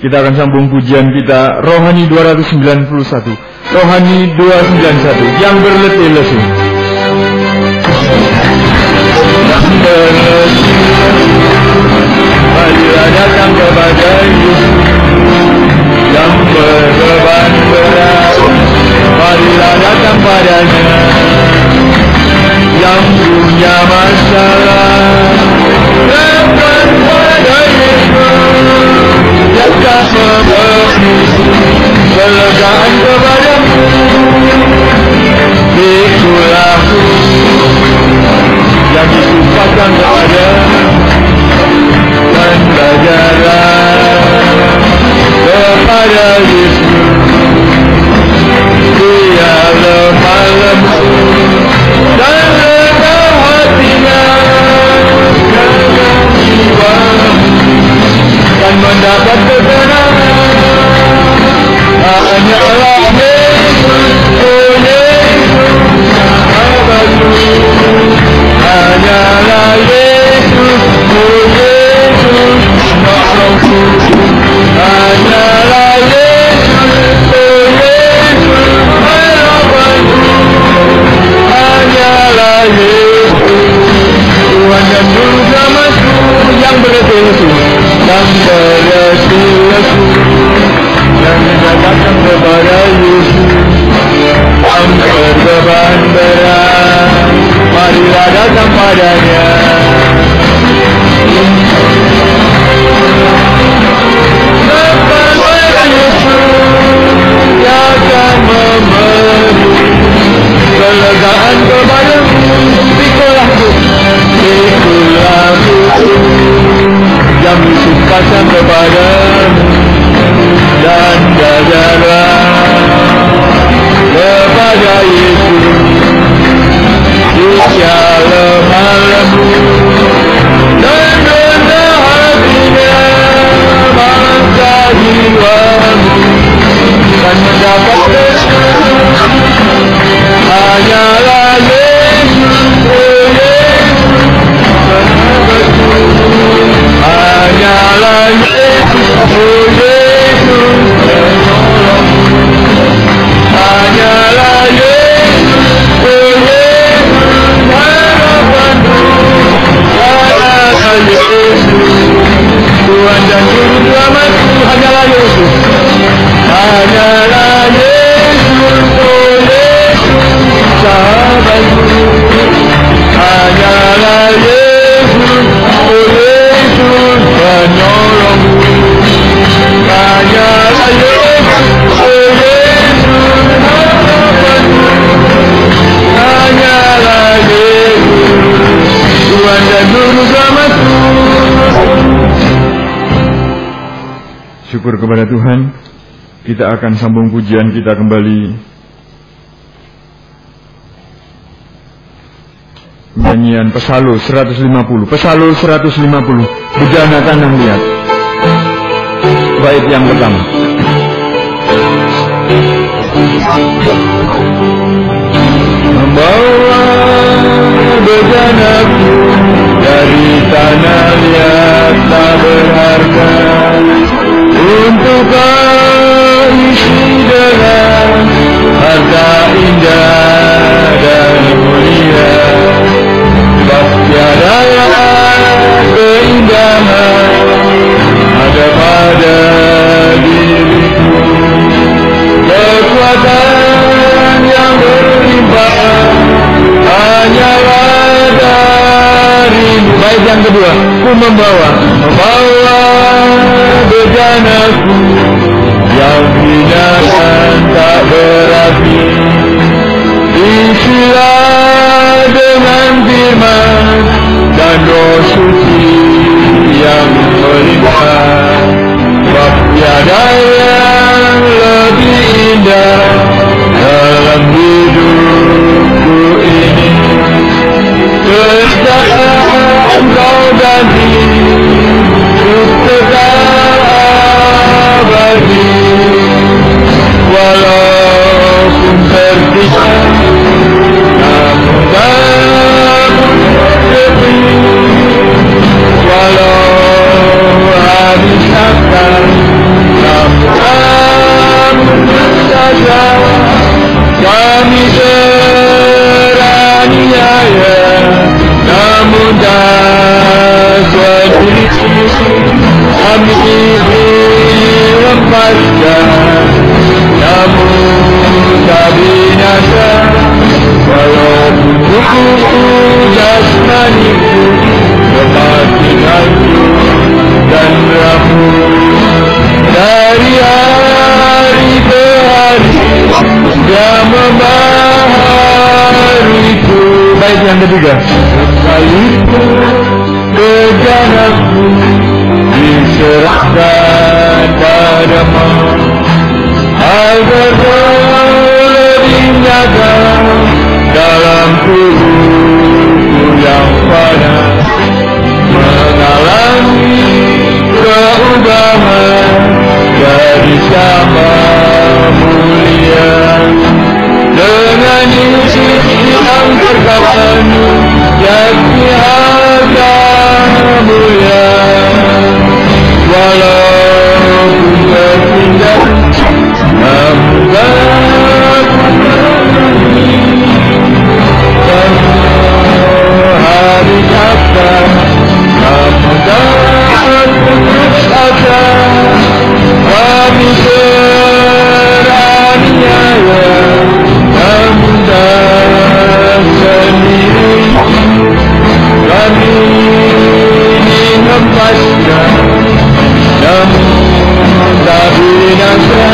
Kita akan sambung pujian kita Rohani 291. Rohani 291 yang berletih-lesu. Yang berletih, marilah datang kepada Yesus. Yang berbeban berat, marilah datang padanya. Yang punya masalah, datang pada Yesus. Dia akan memberi kelegaan kepadamu. Ikulah yang disumpahkan kepadamu, dan belajarlah kepada Yesus. Dia lemah lembut dan rendah hatinya, dalam jiwamu dan mendapat ketenangan. Hanyalah Yesus, oh Yesus, sahabatku. Hanyalah Yesus, oh Yesus, penolongku. Hanyalah Yesus, oh Yesus, harapanku. Hanyalah Yesus, Tuhan dan Juru Selamatku. Yang berletih-lesu, yang berletih-lesu, yang datang kepada Yesus. Yang berbeban berat, marilah datang padanya. Datang pada Yesus, Dia akan memberi kelegaan kepadamu. Pikulah yang disumpahkan kepadamu, dan belajarlah kepada Yesus. Dia lemah lembut dan rendah hatinya, bangsa jiwamu dan mendapat kesenangan. Hanyalah Yesus, oh Yesus, sahabatku. Hanyalah Yesus, oh Yesus, penolongku. Hanyalah Yesus, oh Yesus, harapanku. Hanyalah Yesus, Tuhan dan Juru Selamatku. Hanyalah Yesus, hanyalah Yesus, oh Yesus, sahabatku. Hanyalah Yesus, oh Yesus, penolongku. Hanyalah Yesus, oh Yesus, harapanku. Hanyalah Yesus, Tuhan dan Juru Selamatku. Syukur kepada Tuhan. Kita akan sambung pujian kita kembali. Nyanyian Pesalus 150. Pesalus 150. Bejana tanah liat. Bait yang pertama. Membawa bejanaku dari tanah liat tak berharga, untuk kau isi dengan harta indah dan mulia. Sebab tiada keindahan ada pada diriku, kekuatan yang berlimpah hanyalah darimu. Baik yang kedua, ku membawa bejanaku yang hina dan tak berarti, isilah dengan firman dan roh suci yang melimpah. Sebab tiada yang lebih indah dalam hidupku ini, keesaan kau dan hidup kekal abadi. Walaupun terpisah, namun tak sepi. Walau habis akal tubuh jasmaniku semakin hancur dan rapuh. Dari hari ke hari Dia membaharuiku. Baik, yang ketiga. Sekalipun kejanaku diserahkan padamu, agar kau lebih nyata dalam tubuhku yang panas, mengalami perubahan dari sama mulia dengan isi yang terkawan, yakni harga mulia. Walaupun berpindah, namun hari kata, namun putus asa. Kami beraniaya, namun tak sendiri. Kami dihempaskan, namun tak binasa.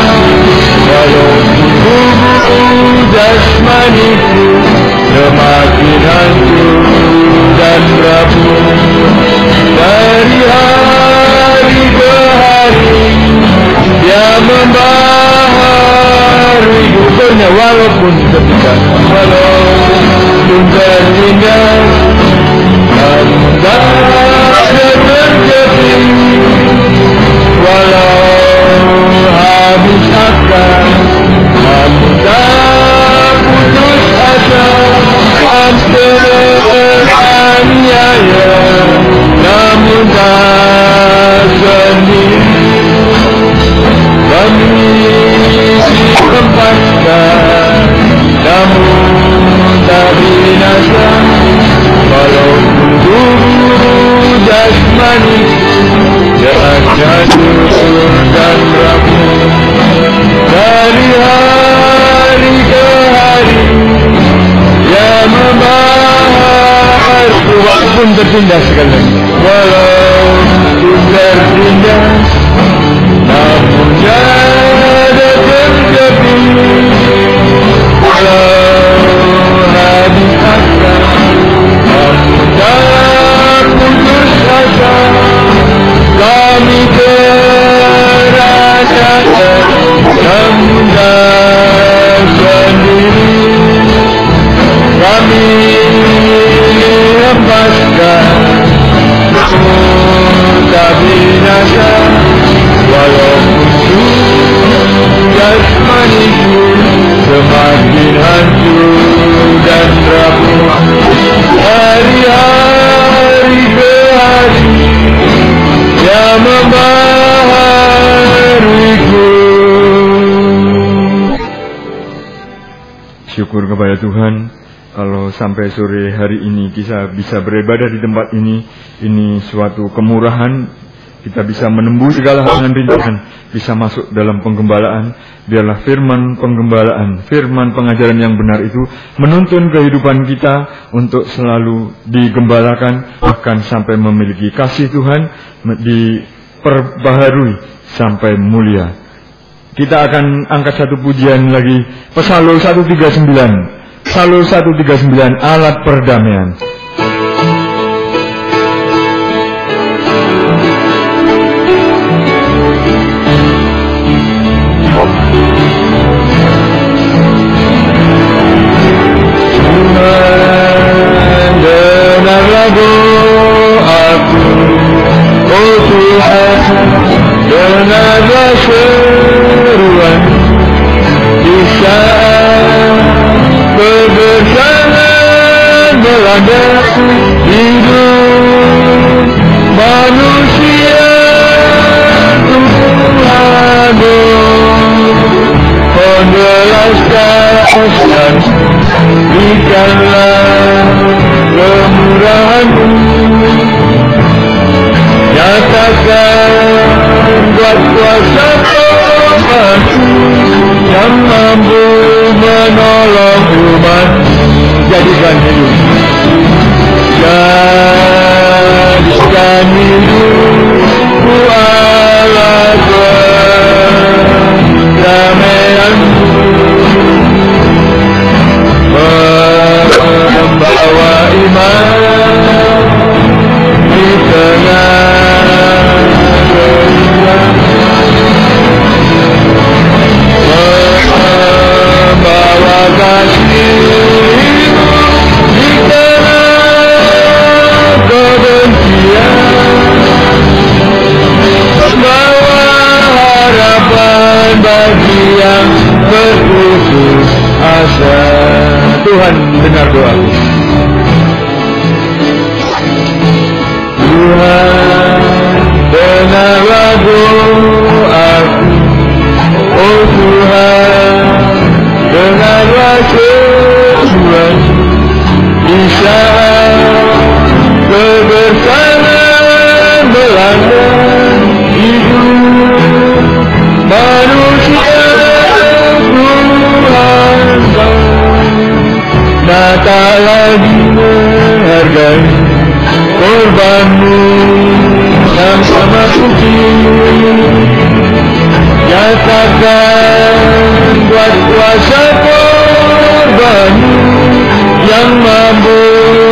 Walaupun tubuh jasmaniku semakin hancur dan rapuh. Dari hari ke hari Dia membaharui hidupnya, walaupun ketika, walaupun terindah, namun tak ada terjadi. Walau habis akal, namun tak putus asa. Beraniaya, namun tak sendiri. Kami dihempaskan, namun tak binasa. Walaupun tubuh jasmani hancur dan rapuh. Dari hari ke hari Dia membaharui. Walaupun tertindas sekali lagi, walaupun tertindas, namun tiada terjadi. Walau habis akal, namun tak putus asa. Kami terasakan, namun tak sendiri. Kami lepaskan, tak binasa. Walaupun jasmaniku semakin hancur dan rapuh. Dari hari ke hari Dia membaharuiku. Syukur kepada Tuhan kalau sampai sore hari ini kita bisa beribadah di tempat ini. Ini suatu kemurahan. Kita bisa menembus segala hal dengan rintangan, bisa masuk dalam penggembalaan. Biarlah firman penggembalaan, firman pengajaran yang benar itu menuntun kehidupan kita untuk selalu digembalakan, bahkan sampai memiliki kasih Tuhan, diperbaharui sampai mulia. Kita akan angkat satu pujian lagi, Psalm 139. Psalm 139, alat perdamaian. Dengarlah doaku, oh Tuhan, dengarlah seruan di saat kegersangan melanda hidup manusia. Tuhanku, belaskan, berikanlah kemurahan-Mu. Nyatakan buat kuasa Tuhan yang mampu menolong umat. Jadikan hidup kuasa. Tuhan dengar doaku. Tuhan dengarlah doaku. Oh Tuhan dengarlah seruan di saat kebersamaan melanda hidup manusia. Tuhan tak lagi menghargai korbanmu yang sama suci. Nyatakan buat kuasa korbanmu yang mampu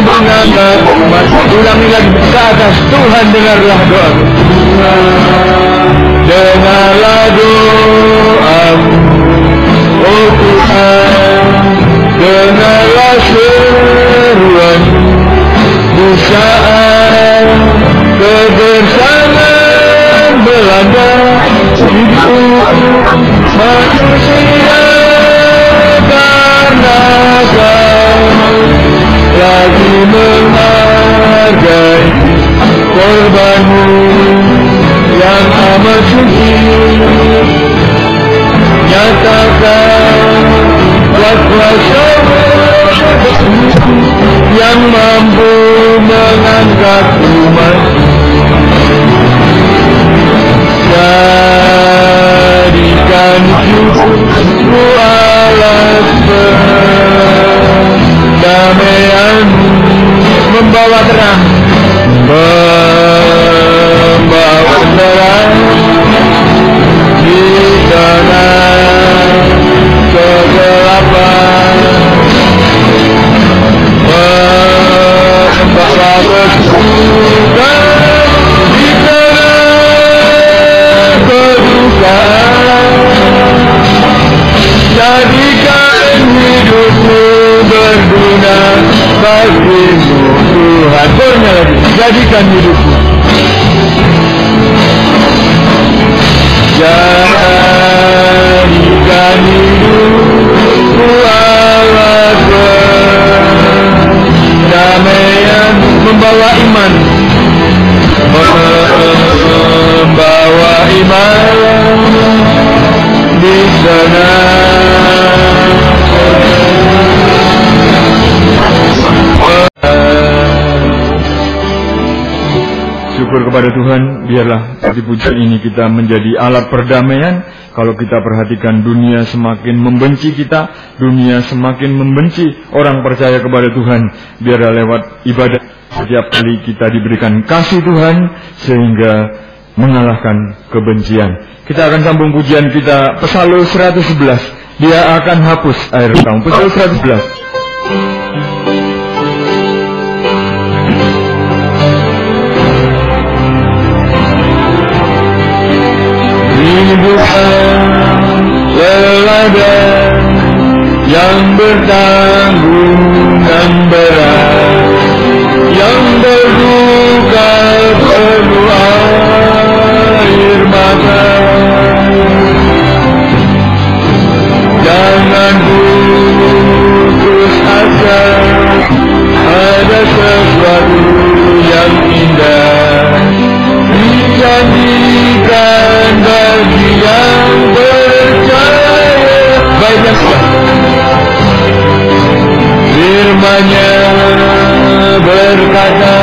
mengangkat umat. Ulangi lagi ke atas. Tuhan dengarlah doamu. Dengarlah doamu. Oh Tuhan dengarlah seruan di saat kebersamaan melanda hidup manusia. Karena kau lagi menghargai korbanmu yang amat suci. Nyatakan buat kuasa yang mampu mengangkat umat. Jadikan hidupku alat perdamaian, membawa terang, membawa terang di tengah kegelapan, membawa kesukaan di tengah kedukaan. Jadikan hidupku berguna bagimu Tuhan. Kornya lagi, jadikan hidupku. Jadikan hidupku alat perdamaian, membawa iman, membawa iman di sana. Syukur kepada Tuhan, biarlah di pujian ini kita menjadi alat perdamaian. Kalau kita perhatikan dunia semakin membenci kita, dunia semakin membenci orang percaya kepada Tuhan. Biarlah lewat ibadah setiap kali kita diberikan kasih Tuhan sehingga mengalahkan kebencian. Kita akan sambung pujian kita Psalm 111. Dia akan hapus air matamu. Psalm 111. Bukan teladan yang bertanggung dan berat, yang berduka penuh air mata. Jangan putus asa, ada sesuatu yang indah dijanjikan bagi yang percaya. Banyak firman-Nya berkata,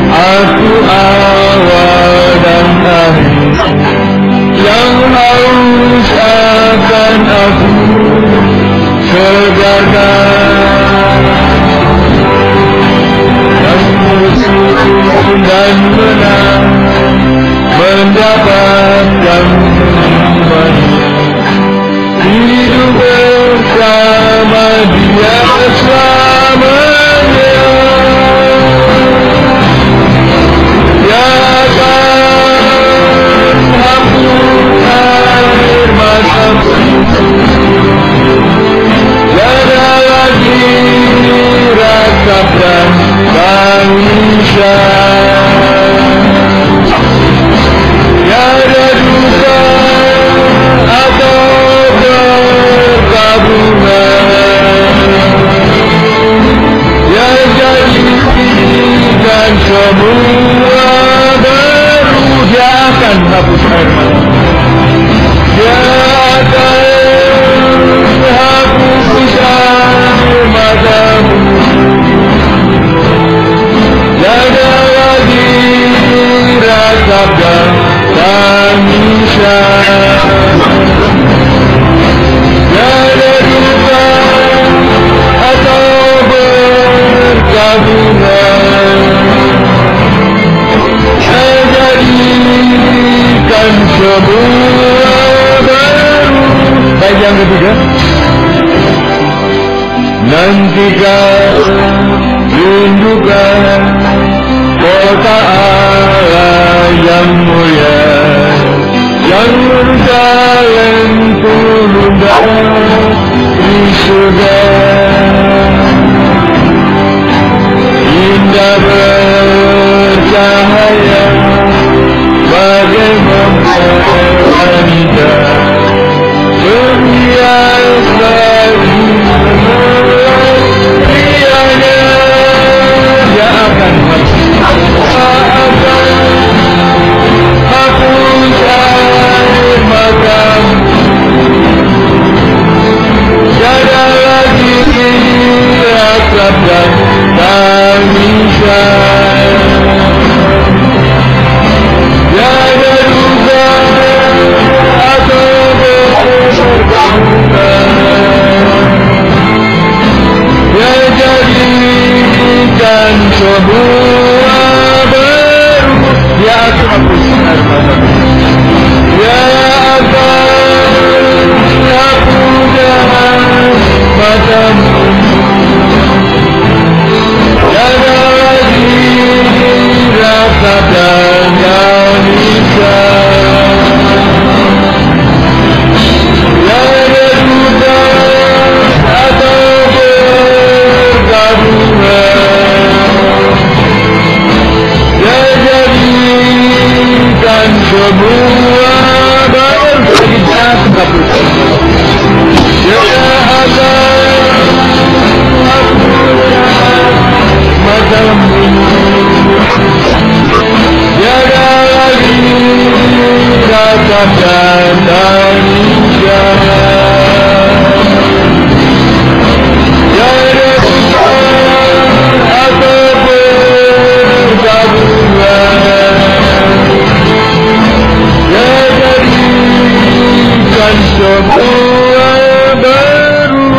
aku awal dan akhir, yang haus akan aku segarkan. Yang musuh dan menang mendapatkan iman, hidup bersama Dia selamanya. Dia akan hapus air matamu, tiada lagi ratap dan tangisan. Tiada duka atau berkabungan Nantikan, rindukan kota Allah yang mulia, yang Yerusalem turun dari surga. Indah bercahaya bagai wanita, berhias lagi rianya. Dia akan hapus air matamu, tiada lagi ratap dan tangisan, tiada duka atau berkorban. Dia jadikan semua baru. Dia akan hapus air matamu, dia akan hapus air matamu. Tiada lagi ratap dan tangisan, tiada duka atau bergabungan. Dia jadikan semua baru. Dia akan matamu, tiada lagi ratap dan tangisan, tiada duka atau bergabungan. Dia jadikan semua baru.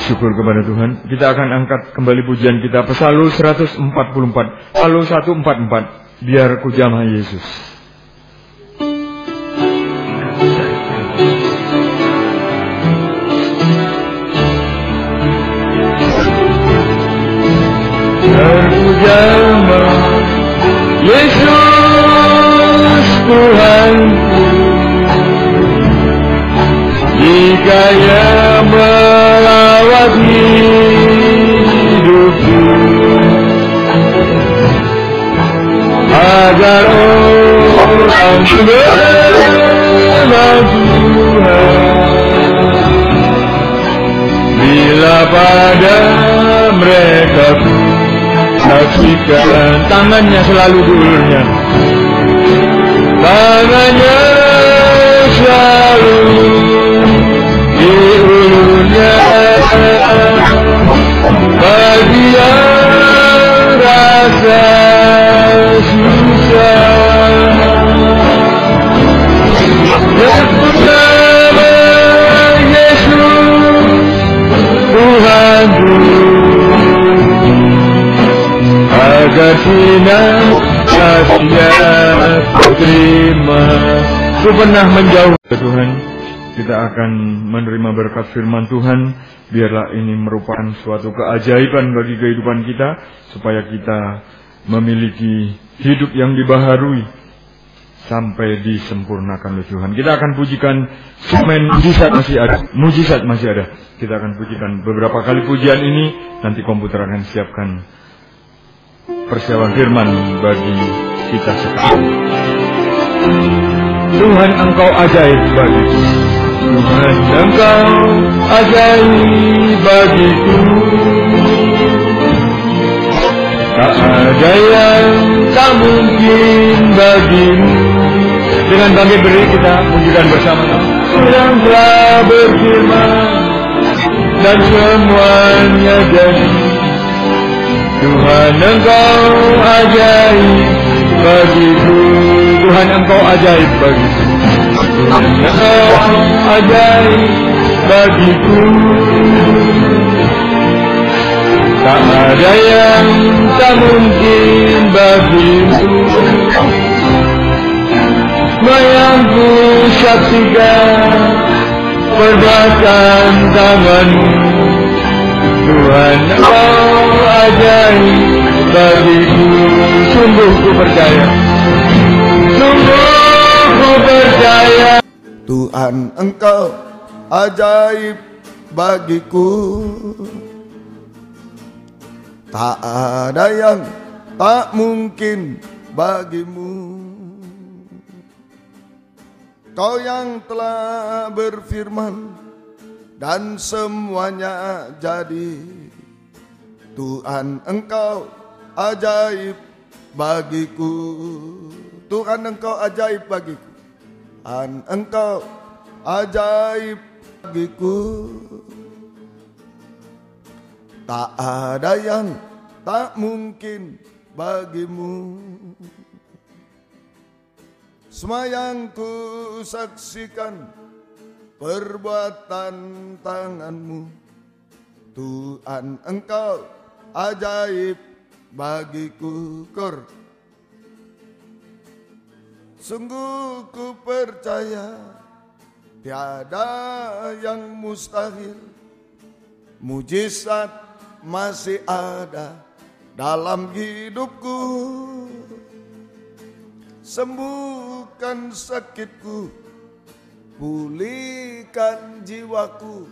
Syukur kepada Tuhan. Kita akan angkat kembali pujian kita, Psalm 144, Psalm 144. Biar ku jamah Yesus. Biar ku jamah Yesus Tuhanku, jika Ia melawat hidupku, agar orang mengenal Tuhan. Bila pada mereka ku saksikan, tangannya selalu diulurnya, tangannya selalu diulurnya, bagi yang rasa susah. Sebut nama Yesus Tuhanku, agar sinar kasih terima. Ku pernah menjauh dari Tuhan. Kita akan menerima berkat firman Tuhan. Biarlah ini merupakan suatu keajaiban bagi kehidupan kita, supaya kita memiliki hidup yang dibaharui sampai disempurnakan oleh Tuhan. Kita akan pujikan segmen mujizat masih ada. Kita akan pujikan beberapa kali pujian ini. Nanti komputer akan siapkan persiapan firman bagi kita sekarang. Tuhan, Engkau ajaib bagiku. Tuhan, Engkau ajaib bagiku. Tak ada yang tak mungkin bagimu. Dengan bangkit berdiri kita pujikan bersama-sama. Yang telah berfirman dan semuanya jadi. Tuhan, Engkau ajaib bagiku. Tuhan, Engkau ajaib bagiku. Tuhan, Engkau ajaib bagiku. Tak ada yang tak mungkin bagimu. Semua yang ku saksikan perbuatan tanganmu. Tuhan, Engkau ajaib bagiku. Sungguh ku percaya, sungguh ku percaya. Tuhan, Engkau ajaib bagiku. Tak ada yang tak mungkin bagimu. Kau yang telah berfirman dan semuanya jadi. Tuhan, Engkau ajaib bagiku. Tuhan, Engkau ajaib bagiku. Tuhan, Engkau ajaib bagiku. Tak ada yang tak mungkin bagimu. Semua yang ku saksikan perbuatan tanganmu. Tuhan, Engkau ajaib bagiku. Kor. Sungguh ku percaya tiada yang mustahil. Mujizat masih ada dalam hidupku. Sembuhkan sakitku, pulihkan jiwaku.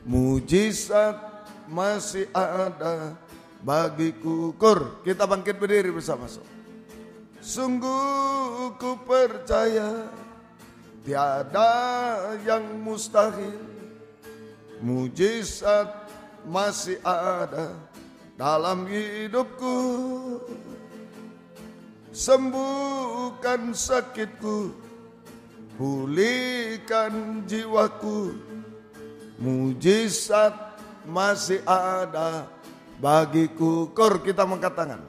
Mujizat masih ada bagiku. Kur, kita bangkit berdiri bersama-sama. Sungguh ku percaya tiada yang mustahil. Mujizat masih ada dalam hidupku. Sembuhkan sakitku, pulihkan jiwaku. Mujizat masih ada bagiku. Kor, kita mengangkat tangan.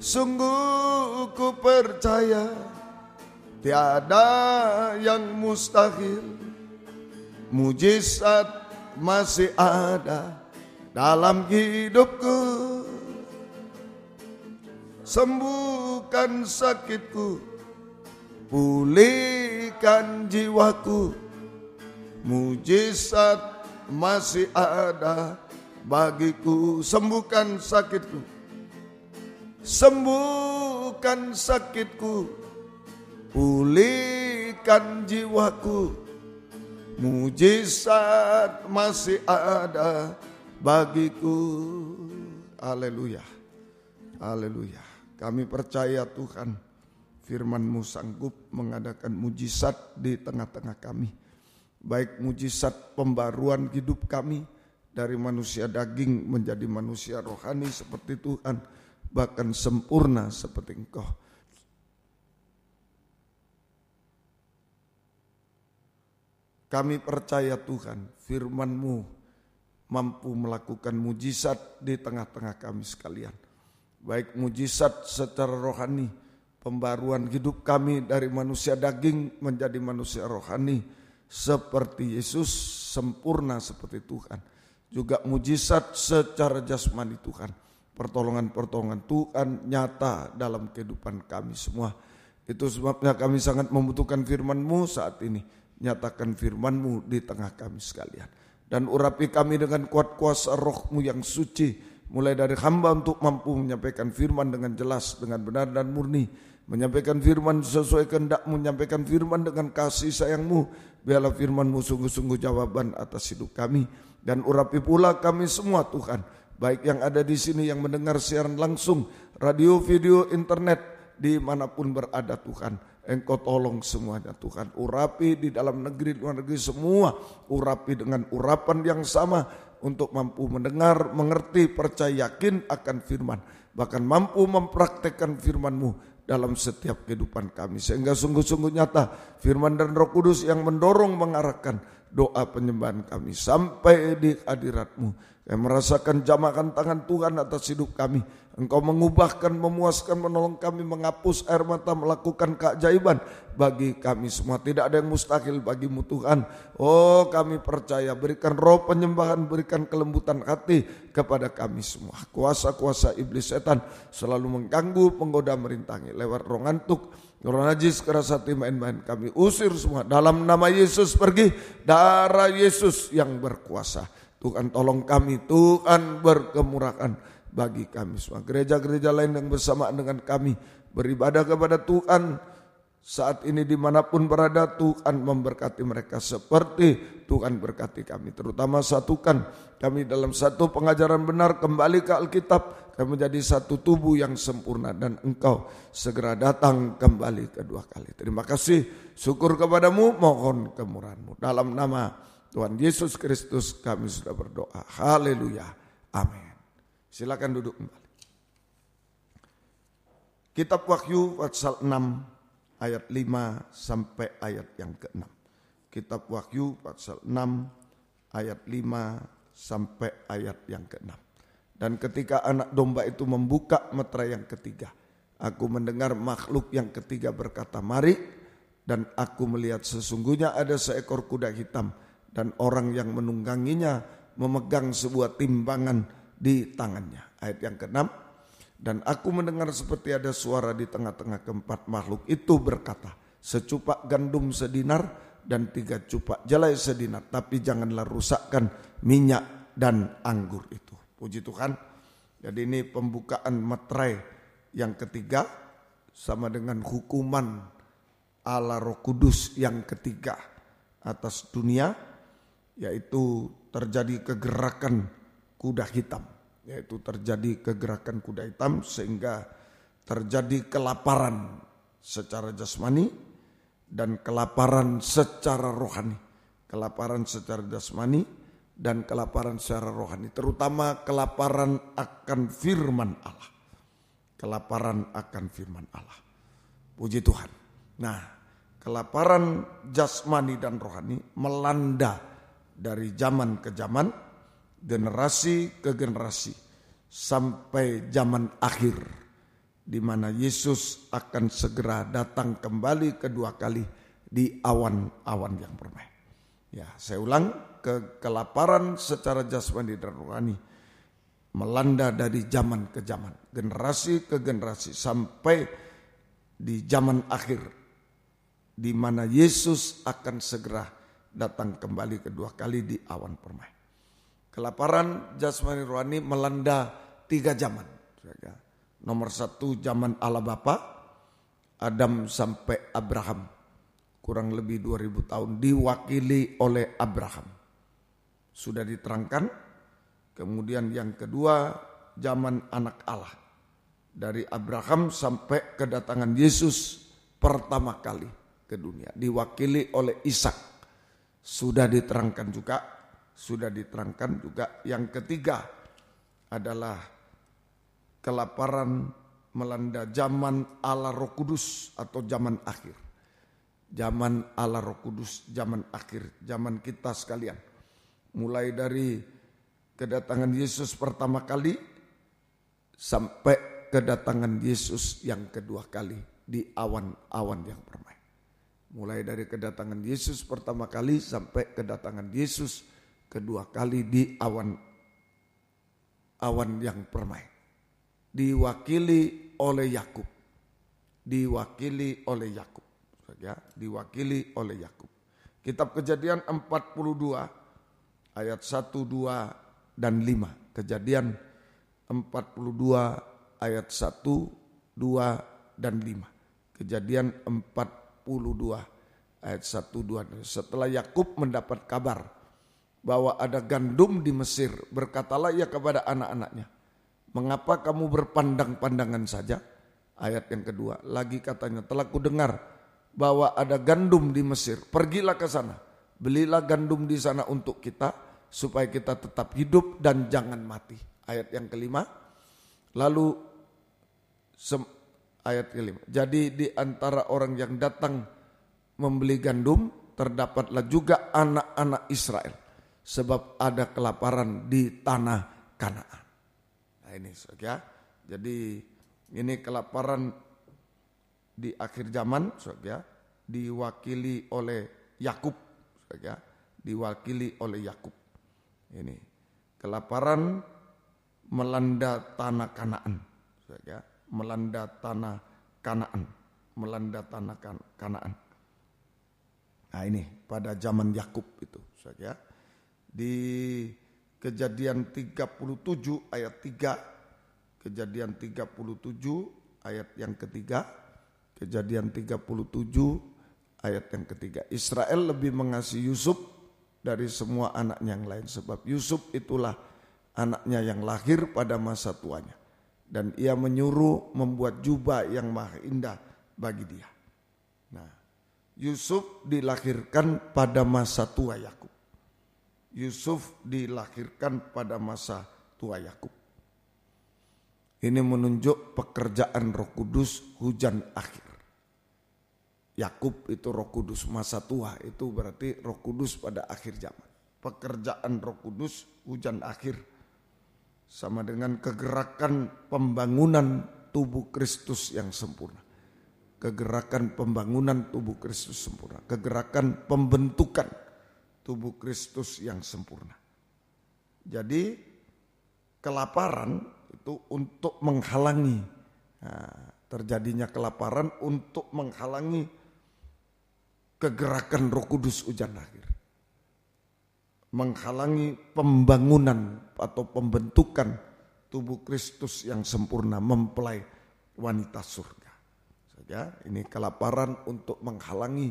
Sungguh ku percaya tiada yang mustahil. Mujizat masih ada dalam hidupku. Sembuhkan sakitku, pulihkan jiwaku. Mujizat masih ada bagiku. Sembuhkan sakitku, sembuhkan sakitku, pulihkan jiwaku. Mujizat masih ada bagiku. Haleluya, haleluya. Kami percaya Tuhan, firman-Mu sanggup mengadakan mujizat di tengah-tengah kami. Baik mujizat pembaruan hidup kami dari manusia daging menjadi manusia rohani seperti Tuhan, bahkan sempurna seperti Engkau. Kami percaya Tuhan, firman-Mu mampu melakukan mujizat di tengah-tengah kami sekalian. Baik mujizat secara rohani, pembaruan hidup kami dari manusia daging menjadi manusia rohani seperti Yesus, sempurna seperti Tuhan. Juga mujizat secara jasmani Tuhan, pertolongan-pertolongan Tuhan nyata dalam kehidupan kami semua. Itu sebabnya kami sangat membutuhkan firman-Mu saat ini. Nyatakan firman-Mu di tengah kami sekalian. Dan urapi kami dengan kuat kuasa roh-Mu yang suci. Mulai dari hamba untuk mampu menyampaikan firman dengan jelas, dengan benar dan murni. Menyampaikan firman sesuai kehendak-Mu, menyampaikan firman dengan kasih sayang-Mu. Biarlah firman-Mu sungguh-sungguh jawaban atas hidup kami. Dan urapi pula kami semua Tuhan. Baik yang ada di sini, yang mendengar siaran langsung, radio, video, internet, dimanapun berada Tuhan. Engkau tolong semuanya Tuhan. Urapi di dalam negeri, luar negeri semua. Urapi dengan urapan yang sama. Untuk mampu mendengar, mengerti, percaya, yakin akan firman. Bahkan mampu mempraktekkan firman-Mu dalam setiap kehidupan kami. Sehingga sungguh-sungguh nyata firman dan Roh Kudus yang mendorong, mengarahkan doa penyembahan kami sampai di hadirat-Mu. Kami merasakan jamakan tangan Tuhan atas hidup kami. Engkau mengubahkan, memuaskan, menolong kami, menghapus air mata, melakukan keajaiban bagi kami semua. Tidak ada yang mustahil bagi-Mu Tuhan. Oh, kami percaya, berikan roh penyembahan, berikan kelembutan hati kepada kami semua. Kuasa-kuasa iblis setan selalu mengganggu, menggoda, merintangi lewat roh ngantuk, roh najis, keras hati, main-main kami usir semua. Dalam nama Yesus pergi, darah Yesus yang berkuasa. Tuhan tolong kami, Tuhan berkemurahan bagi kami semua. Gereja-gereja lain yang bersamaan dengan kami beribadah kepada Tuhan saat ini dimanapun berada, Tuhan memberkati mereka seperti Tuhan berkati kami. Terutama satukan kami dalam satu pengajaran benar, kembali ke Alkitab, kami menjadi satu tubuh yang sempurna, dan Engkau segera datang kembali kedua kali. Terima kasih, syukur kepadamu, mohon kemurahan-Mu. Dalam nama Tuhan Yesus Kristus kami sudah berdoa. Haleluya. Amin. Silakan duduk kembali. Kitab Wahyu pasal 6 ayat 5 sampai ayat yang ke-6. Kitab Wahyu pasal 6 ayat 5 sampai ayat yang ke-6. Dan ketika anak domba itu membuka meterai yang ketiga, aku mendengar makhluk yang ketiga berkata, mari. Dan aku melihat sesungguhnya ada seekor kuda hitam, dan orang yang menungganginya memegang sebuah timbangan di tangannya. Ayat yang ke-6. Dan aku mendengar seperti ada suara di tengah-tengah keempat makhluk itu berkata, secupak gandum sedinar dan 3 cupak jelai sedinar, tapi janganlah rusakkan minyak dan anggur itu. Puji Tuhan. Jadi ini pembukaan meterai yang ketiga, sama dengan hukuman Allah Roh Kudus yang ketiga atas dunia, yaitu terjadi kegerakan kuda hitam. Yaitu terjadi kegerakan kuda hitam sehingga terjadi kelaparan secara jasmani dan kelaparan secara rohani. Kelaparan secara jasmani dan kelaparan secara rohani. Terutama kelaparan akan firman Allah. Kelaparan akan firman Allah. Puji Tuhan. Nah, kelaparan jasmani dan rohani melanda dari zaman ke zaman, generasi ke generasi, sampai zaman akhir, di mana Yesus akan segera datang kembali kedua kali di awan-awan yang permai. Ya, saya ulang, kelaparan secara jasmani dan rohani melanda dari zaman ke zaman, generasi ke generasi, sampai di zaman akhir, di mana Yesus akan segera datang kembali kedua kali di awan permai. Kelaparan jasmani rohani melanda 3 zaman. Nomor 1 zaman Allah Bapa, Adam sampai Abraham, kurang lebih 2000 tahun, diwakili oleh Abraham. Sudah diterangkan. Kemudian yang kedua zaman anak Allah, dari Abraham sampai kedatangan Yesus pertama kali ke dunia, diwakili oleh Ishak. Sudah diterangkan juga. Yang ketiga adalah kelaparan melanda zaman Allah Roh Kudus atau zaman akhir. Zaman Allah Roh Kudus, zaman akhir, zaman kita sekalian. Mulai dari kedatangan Yesus pertama kali sampai kedatangan Yesus yang kedua kali di awan-awan yang permai. Mulai dari kedatangan Yesus pertama kali sampai kedatangan Yesus kedua kali di awan yang permai. Diwakili oleh Yakub. Diwakili oleh Yakub. Ya, diwakili oleh Yakub. Kitab Kejadian 42 ayat 1, 2 dan 5. Kejadian 42 ayat 1, 2 dan 5. Kejadian 42 ayat 1, 2. Setelah Yakub mendapat kabar bahwa ada gandum di Mesir, berkatalah ia kepada anak-anaknya, mengapa kamu berpandang-pandangan saja? Ayat yang kedua, lagi katanya, telah kudengar bahwa ada gandum di Mesir, pergilah ke sana, belilah gandum di sana untuk kita, supaya kita tetap hidup dan jangan mati. Ayat yang kelima, lalu ayat kelima, jadi di antara orang yang datang membeli gandum, terdapatlah juga anak-anak Israel, sebab ada kelaparan di tanah Kanaan. Nah ini ya. Jadi ini kelaparan di akhir zaman, ya, diwakili oleh Yakub, ya, diwakili oleh Yakub. Ini kelaparan melanda tanah Kanaan, ya, melanda tanah Kanaan, melanda tanah Kanaan. Nah ini pada zaman Yakub itu saja. Di Kejadian 37 ayat 3, Kejadian 37 ayat yang ketiga, Kejadian 37 ayat yang ketiga. Israel lebih mengasihi Yusuf dari semua anaknya yang lain, sebab Yusuf itulah anaknya yang lahir pada masa tuanya, dan ia menyuruh membuat jubah yang maha indah bagi dia. Nah, Yusuf dilahirkan pada masa tua Yakub. Yusuf dilahirkan pada masa tua Yakub. Ini menunjuk pekerjaan Roh Kudus hujan akhir. Yakub itu Roh Kudus, masa tua itu berarti Roh Kudus pada akhir zaman. Pekerjaan Roh Kudus hujan akhir sama dengan kegerakan pembangunan tubuh Kristus yang sempurna. Kegerakan pembangunan tubuh Kristus sempurna, kegerakan pembentukan tubuh Kristus yang sempurna. Jadi kelaparan itu untuk menghalangi terjadinya kelaparan, untuk menghalangi kegerakan Roh Kudus hujan akhir, menghalangi pembangunan atau pembentukan tubuh Kristus yang sempurna, mempelai wanita surga. Saja ini kelaparan untuk menghalangi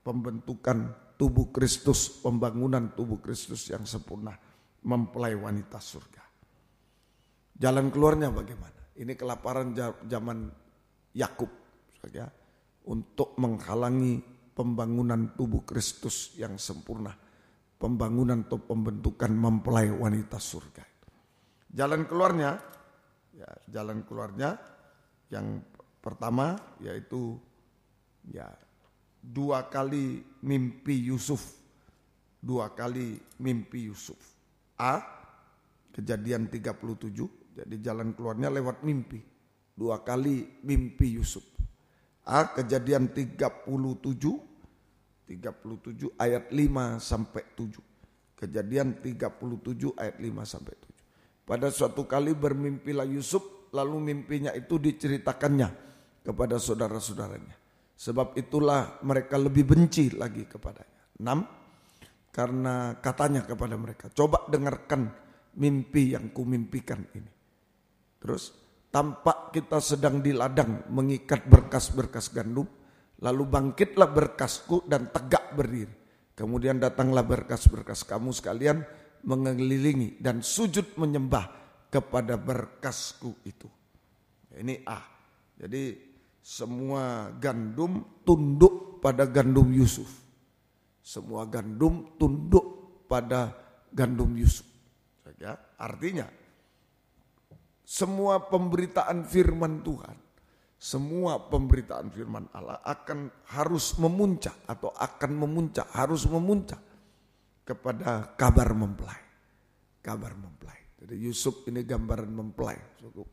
pembentukan tubuh Kristus, pembangunan tubuh Kristus yang sempurna, mempelai wanita surga. Jalan keluarnya bagaimana? Ini kelaparan zaman Yakub saja untuk menghalangi pembangunan tubuh Kristus yang sempurna, pembangunan atau pembentukan mempelai wanita surga. Jalan keluarnya, jalan keluarnya yang pertama yaitu 2 kali mimpi Yusuf. 2 kali mimpi Yusuf. A, Kejadian 37, jadi jalan keluarnya lewat mimpi. 2 kali mimpi Yusuf. A, Kejadian 37 ayat 5 sampai 7. Kejadian 37 ayat 5 sampai 7. Pada suatu kali bermimpilah Yusuf, lalu mimpinya itu diceritakannya kepada saudara-saudaranya. Sebab itulah mereka lebih benci lagi kepadanya. 6. Karena katanya kepada mereka, coba dengarkan mimpi yang kumimpikan ini. Terus, tampak kita sedang di ladang mengikat berkas-berkas gandum, lalu bangkitlah berkasku dan tegak berdiri. Kemudian datanglah berkas-berkas kamu sekalian mengelilingi dan sujud menyembah kepada berkasku itu. Ini A. Jadi semua gandum tunduk pada gandum Yusuf. Semua gandum tunduk pada gandum Yusuf. Ya, artinya semua pemberitaan firman Tuhan, semua pemberitaan firman Allah harus memuncak harus memuncak kepada kabar mempelai. Kabar mempelai. Jadi Yusuf ini gambaran mempelai,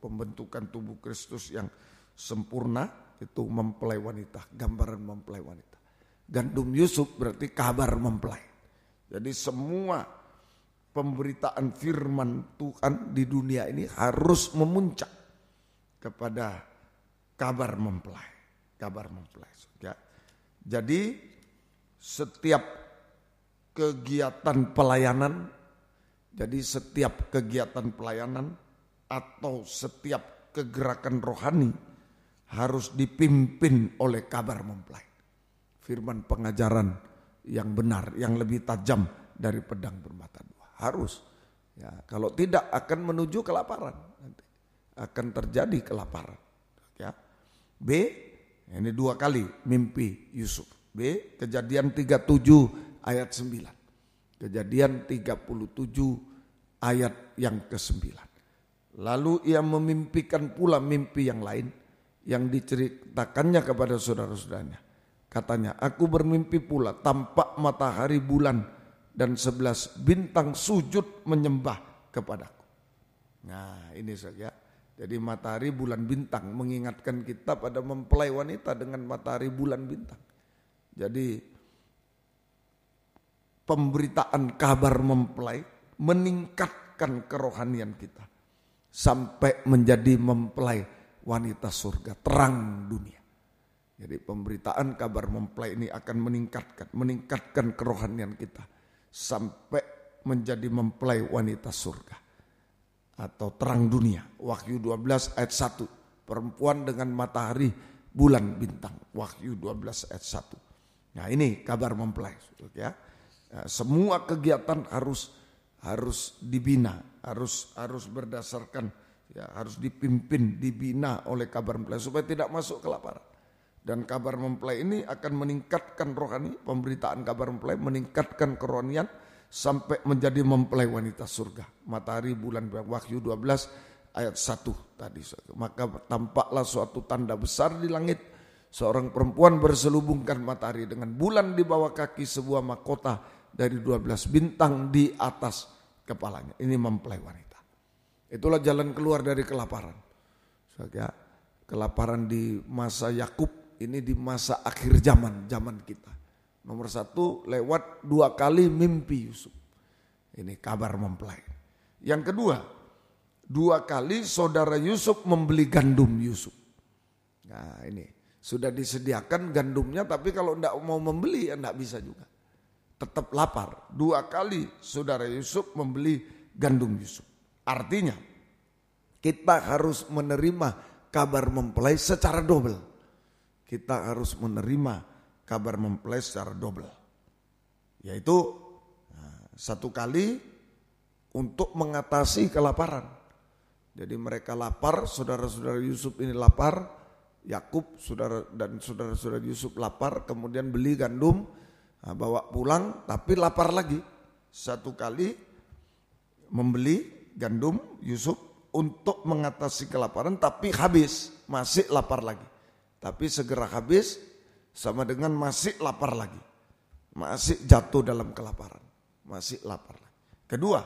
pembentukan tubuh Kristus yang sempurna itu mempelai wanita, gambaran mempelai wanita. Gandum Yusuf berarti kabar mempelai. Jadi semua pemberitaan firman Tuhan di dunia ini harus memuncak kepada kabar mempelai. Kabar mempelai. Ya. Jadi setiap kegiatan pelayanan, atau setiap kegerakan rohani harus dipimpin oleh kabar mempelai. Firman pengajaran yang benar, yang lebih tajam dari pedang bermata dua. Harus. Ya, kalau tidak akan menuju kelaparan. Nanti akan terjadi kelaparan. Ya. B, ini 2 kali mimpi Yusuf. B, Kejadian 37 ayat 9. Kejadian 37 ayat yang ke-9. Lalu ia memimpikan pula mimpi yang lain yang diceritakannya kepada saudara-saudaranya. Katanya, aku bermimpi pula tampak matahari, bulan dan 11 bintang sujud menyembah kepadaku. Nah ini saja. Jadi matahari, bulan, bintang mengingatkan kita pada mempelai wanita dengan matahari, bulan, bintang. Jadi pemberitaan kabar mempelai meningkatkan kerohanian kita sampai menjadi mempelai wanita surga, terang dunia. Jadi pemberitaan kabar mempelai ini akan meningkatkan kerohanian kita sampai menjadi mempelai wanita surga atau terang dunia. Wahyu 12 ayat 1, perempuan dengan matahari, bulan, bintang. Wahyu 12 ayat 1. Nah ini kabar mempelai, ya. Semua kegiatan harus dibina, harus berdasarkan, ya, harus dipimpin, dibina oleh kabar mempelai supaya tidak masuk kelaparan. Dan kabar mempelai ini akan meningkatkan rohani, pemberitaan kabar mempelai meningkatkan kerohanian sampai menjadi mempelai wanita surga. Matahari, bulan, Wahyu 12 ayat 1 tadi. Maka tampaklah suatu tanda besar di langit, seorang perempuan berselubungkan matahari dengan bulan di bawah kaki, sebuah mahkota dari 12 bintang di atas kepalanya. Ini mempelai wanita. Itulah jalan keluar dari kelaparan. Kelaparan di masa Yakub, ini di masa akhir zaman kita. Nomor 1 lewat 2 kali mimpi Yusuf. Ini kabar mempelai. Yang kedua, 2 kali saudara Yusuf membeli gandum Yusuf. Nah ini sudah disediakan gandumnya, tapi kalau tidak mau membeli ya tidak bisa juga. Tetap lapar. 2 kali saudara Yusuf membeli gandum Yusuf. Artinya kita harus menerima kabar mempelai secara double. Kita harus menerima kabar mempelai secara double. Yaitu 1 kali untuk mengatasi kelaparan. Jadi mereka lapar, saudara-saudara Yusuf ini lapar, Yakub dan saudara-saudara Yusuf lapar, kemudian beli gandum, bawa pulang, tapi lapar lagi. 1 kali membeli gandum Yusuf untuk mengatasi kelaparan, tapi habis, masih lapar lagi. Tapi segera habis sama dengan masih lapar lagi. Masih jatuh dalam kelaparan. Masih lapar lagi. Kedua,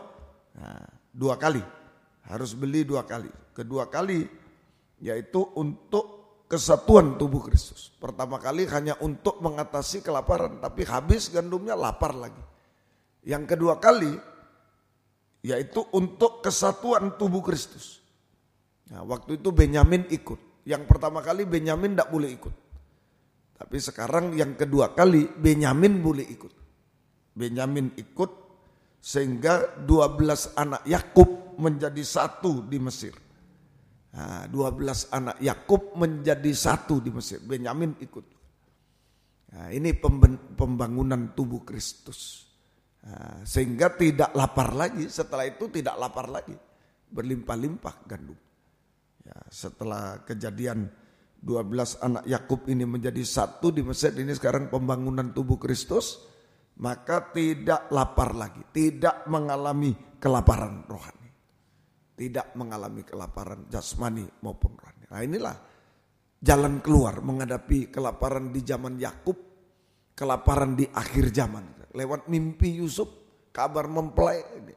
2 kali. Harus beli 2 kali. Kedua kali yaitu untuk kesatuan tubuh Kristus. Pertama kali hanya untuk mengatasi kelaparan, tapi habis gandumnya lapar lagi. Yang kedua kali yaitu untuk kesatuan tubuh Kristus. Nah, waktu itu Benyamin ikut. Yang pertama kali Benyamin tidak boleh ikut. Tapi sekarang yang kedua kali Benyamin boleh ikut. Benyamin ikut sehingga 12 anak Yakub menjadi 1 di Mesir. Nah, 12 anak Yakub menjadi 1 di Mesir. Benyamin ikut. Nah, ini pembangunan tubuh Kristus. Nah, sehingga tidak lapar lagi. Setelah itu tidak lapar lagi. Berlimpah-limpah gandum. Ya, setelah kejadian 12 anak Yakub ini menjadi 1 di Mesir, ini sekarang pembangunan tubuh Kristus, maka tidak lapar lagi, tidak mengalami kelaparan rohani, tidak mengalami kelaparan jasmani maupun rohani. Nah inilah jalan keluar menghadapi kelaparan di zaman Yakub, kelaparan di akhir zaman. Lewat mimpi Yusuf, kabar mempelai ini.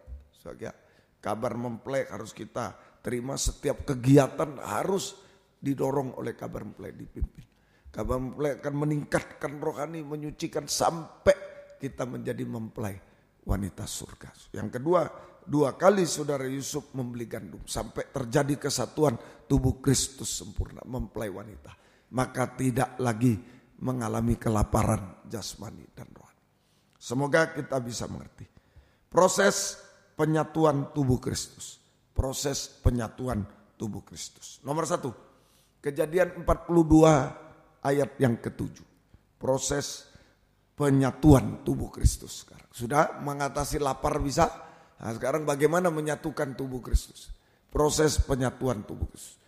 Kabar mempelai harus kita terima, setiap kegiatan harus didorong oleh kabar mempelai, dipimpin. Kabar mempelai akan meningkatkan rohani, menyucikan sampai kita menjadi mempelai wanita surga. Yang kedua, 2 kali saudara Yusuf membeli gandum sampai terjadi kesatuan tubuh Kristus sempurna, mempelai wanita. Maka tidak lagi mengalami kelaparan jasmani dan rohani. Semoga kita bisa mengerti proses penyatuan tubuh Kristus. Proses penyatuan tubuh Kristus. Nomor 1, Kejadian 42 ayat yang ke-7. Proses penyatuan tubuh Kristus sekarang. Sudah mengatasi lapar bisa? Nah, sekarang bagaimana menyatukan tubuh Kristus? Proses penyatuan tubuh Kristus.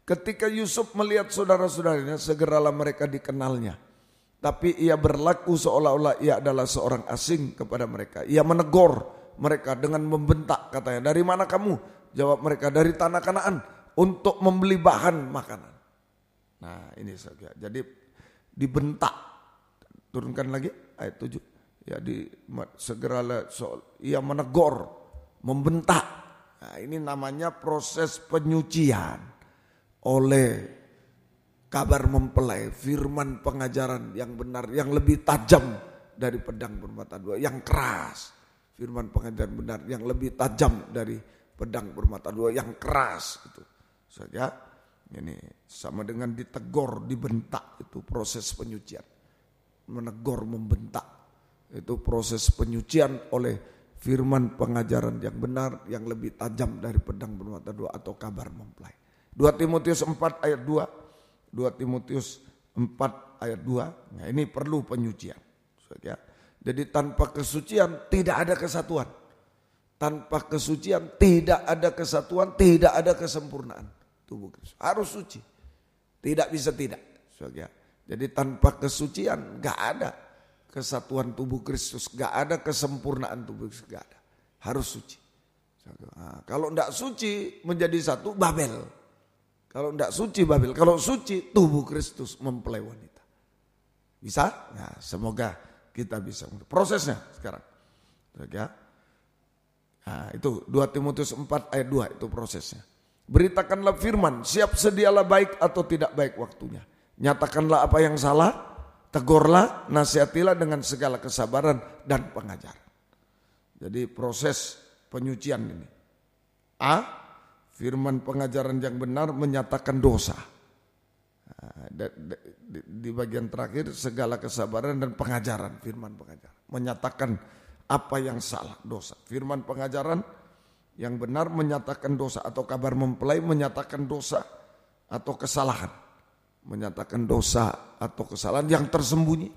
Ketika Yusuf melihat saudara-saudaranya, segeralah mereka dikenalnya. Tapi ia berlaku seolah-olah ia adalah seorang asing kepada mereka. Ia menegur mereka dengan membentak, katanya, "Dari mana kamu?" Jawab mereka, "Dari tanah Kanaan untuk membeli bahan makanan." Nah ini saja. Jadi dibentak. Turunkan lagi ayat 7. Ya, segeralah ia menegur, membentak. Nah, ini namanya proses penyucian oleh kabar mempelai, firman pengajaran yang benar, yang lebih tajam dari pedang bermata 2, yang keras. Firman pengajaran benar yang lebih tajam dari pedang bermata 2 yang keras itu saja. Ini sama dengan ditegur, dibentak, itu proses penyucian. Menegur, membentak, itu proses penyucian oleh firman pengajaran yang benar, yang lebih tajam dari pedang bermata dua atau kabar mempelai. 2 Timotius 4 ayat 2. 2 Timotius 4 ayat 2. Nah, ini perlu penyucian. Jadi tanpa kesucian tidak ada kesatuan. Tanpa kesucian tidak ada kesatuan, tidak ada kesempurnaan tubuh Kristus. Harus suci. Tidak bisa tidak. Jadi tanpa kesucian gak ada kesatuan tubuh Kristus, gak ada kesempurnaan tubuh Kristus, gak ada. Harus suci. Nah, kalau tidak suci menjadi satu, Babel. Kalau tidak suci, Babel. Kalau suci, tubuh Kristus mempelai wanita. Bisa? Nah, semoga kita bisa. Prosesnya sekarang. Nah, itu 2 Timotius 4 ayat 2 itu prosesnya. Beritakanlah firman, siap sedialah baik atau tidak baik waktunya. Nyatakanlah apa yang salah, tegurlah, nasihatilah dengan segala kesabaran dan pengajaran. Jadi proses penyucian ini. A, firman pengajaran yang benar menyatakan dosa. Di bagian terakhir segala kesabaran dan pengajaran, firman pengajaran. Menyatakan apa yang salah, dosa. Firman pengajaran yang benar menyatakan dosa atau kabar mempelai menyatakan dosa atau kesalahan. Menyatakan dosa atau kesalahan yang tersembunyi.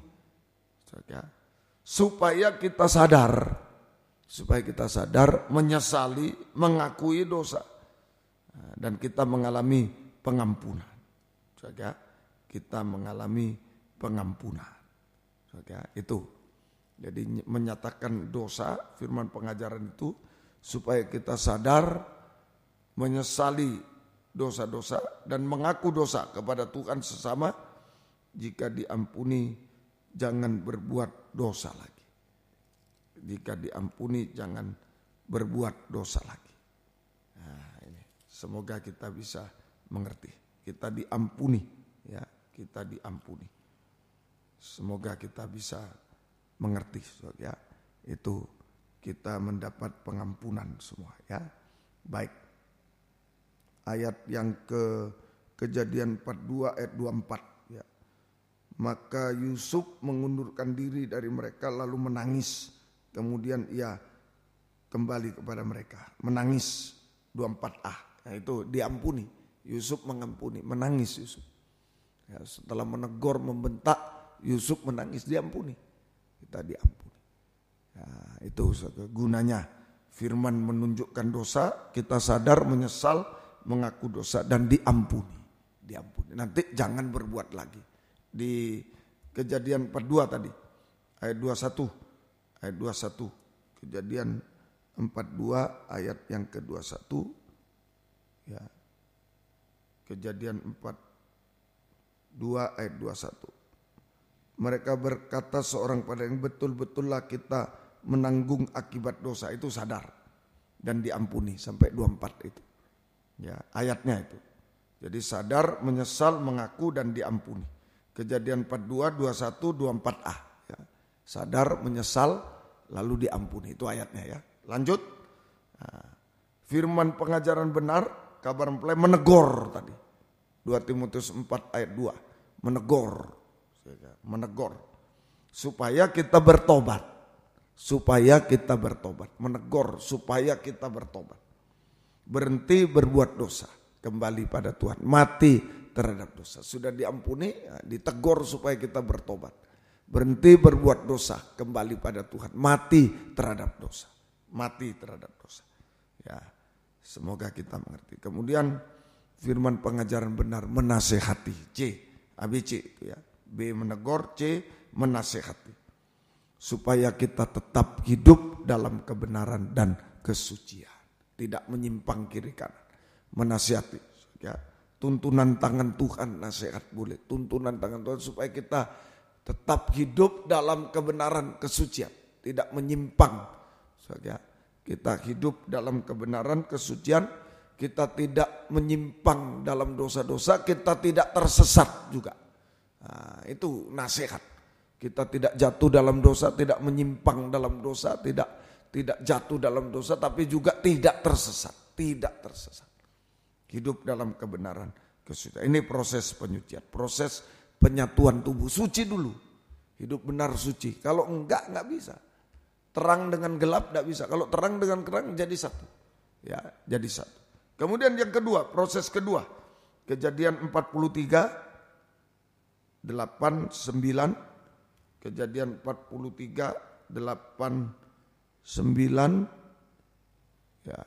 Supaya kita sadar. Supaya kita sadar, menyesali, mengakui dosa. Dan kita mengalami pengampunan. Kita mengalami pengampunan. Itu. Jadi menyatakan dosa, firman pengajaran itu supaya kita sadar, menyesali dosa-dosa dan mengaku dosa kepada Tuhan sesama. Jika diampuni, jangan berbuat dosa lagi. Jika diampuni, jangan berbuat dosa lagi. Nah, ini semoga kita bisa mengerti. Kita diampuni, ya, kita diampuni. Semoga kita bisa mengerti, ya. Itu kita mendapat pengampunan semua, ya. Baik. Ayat yang Kejadian 42 ayat 24, ya. Maka Yusuf mengundurkan diri dari mereka lalu menangis. Kemudian ia kembali kepada mereka. Menangis 24a. Nah, itu diampuni. Yusuf mengampuni, menangis Yusuf. Ya, setelah menegur, membentak, Yusuf menangis, diampuni. Kita diampuni. Ya, itu gunanya firman menunjukkan dosa, kita sadar, menyesal, mengaku dosa dan diampuni. Diampuni. Nanti jangan berbuat lagi. Di Kejadian 42 tadi ayat 21. Ayat 21. Kejadian 42 ayat yang ke-21. Ya. Kejadian 42 ayat 21. Mereka berkata seorang pada yang betul-betullah kita menanggung akibat dosa, itu sadar dan diampuni sampai 24 itu. Ya, ayatnya itu. Jadi sadar, menyesal, mengaku dan diampuni. Kejadian 42, 21, 24a. Ya. Sadar, menyesal, lalu diampuni. Itu ayatnya, ya. Lanjut. Nah, firman pengajaran benar, kabar mempelai, menegur tadi. 2 Timotius 4 ayat 2. Menegur. Supaya kita bertobat. Supaya kita bertobat. Menegur supaya kita bertobat. Berhenti berbuat dosa. Kembali pada Tuhan. Mati terhadap dosa. Sudah diampuni, ditegur supaya kita bertobat. Berhenti berbuat dosa. Kembali pada Tuhan. Mati terhadap dosa. Mati terhadap dosa. Ya, semoga kita mengerti. Kemudian firman pengajaran benar menasehati. C, ABC itu ya. B menegur, C menasehati. Supaya kita tetap hidup dalam kebenaran dan kesucian. Tidak menyimpang kiri kanan. Menasihati. Ya. Tuntunan tangan Tuhan, nasihat boleh. Tuntunan tangan Tuhan supaya kita tetap hidup dalam kebenaran kesucian. Tidak menyimpang. Ya. Kita hidup dalam kebenaran kesucian. Kita tidak menyimpang dalam dosa-dosa. Kita tidak tersesat juga. Nah, itu nasihat. Kita tidak jatuh dalam dosa, tidak menyimpang dalam dosa, tidak jatuh dalam dosa, tapi juga tidak tersesat. Tidak tersesat. Hidup dalam kebenaran kesucian. Ini proses penyucian, proses penyatuan tubuh. Suci dulu, hidup benar suci. Kalau enggak bisa. Terang dengan gelap enggak bisa. Kalau terang dengan terang jadi satu. Ya, jadi satu. Kemudian yang kedua, proses kedua. Kejadian 43, 8, 9. Kejadian 43, 8, 9. Ya.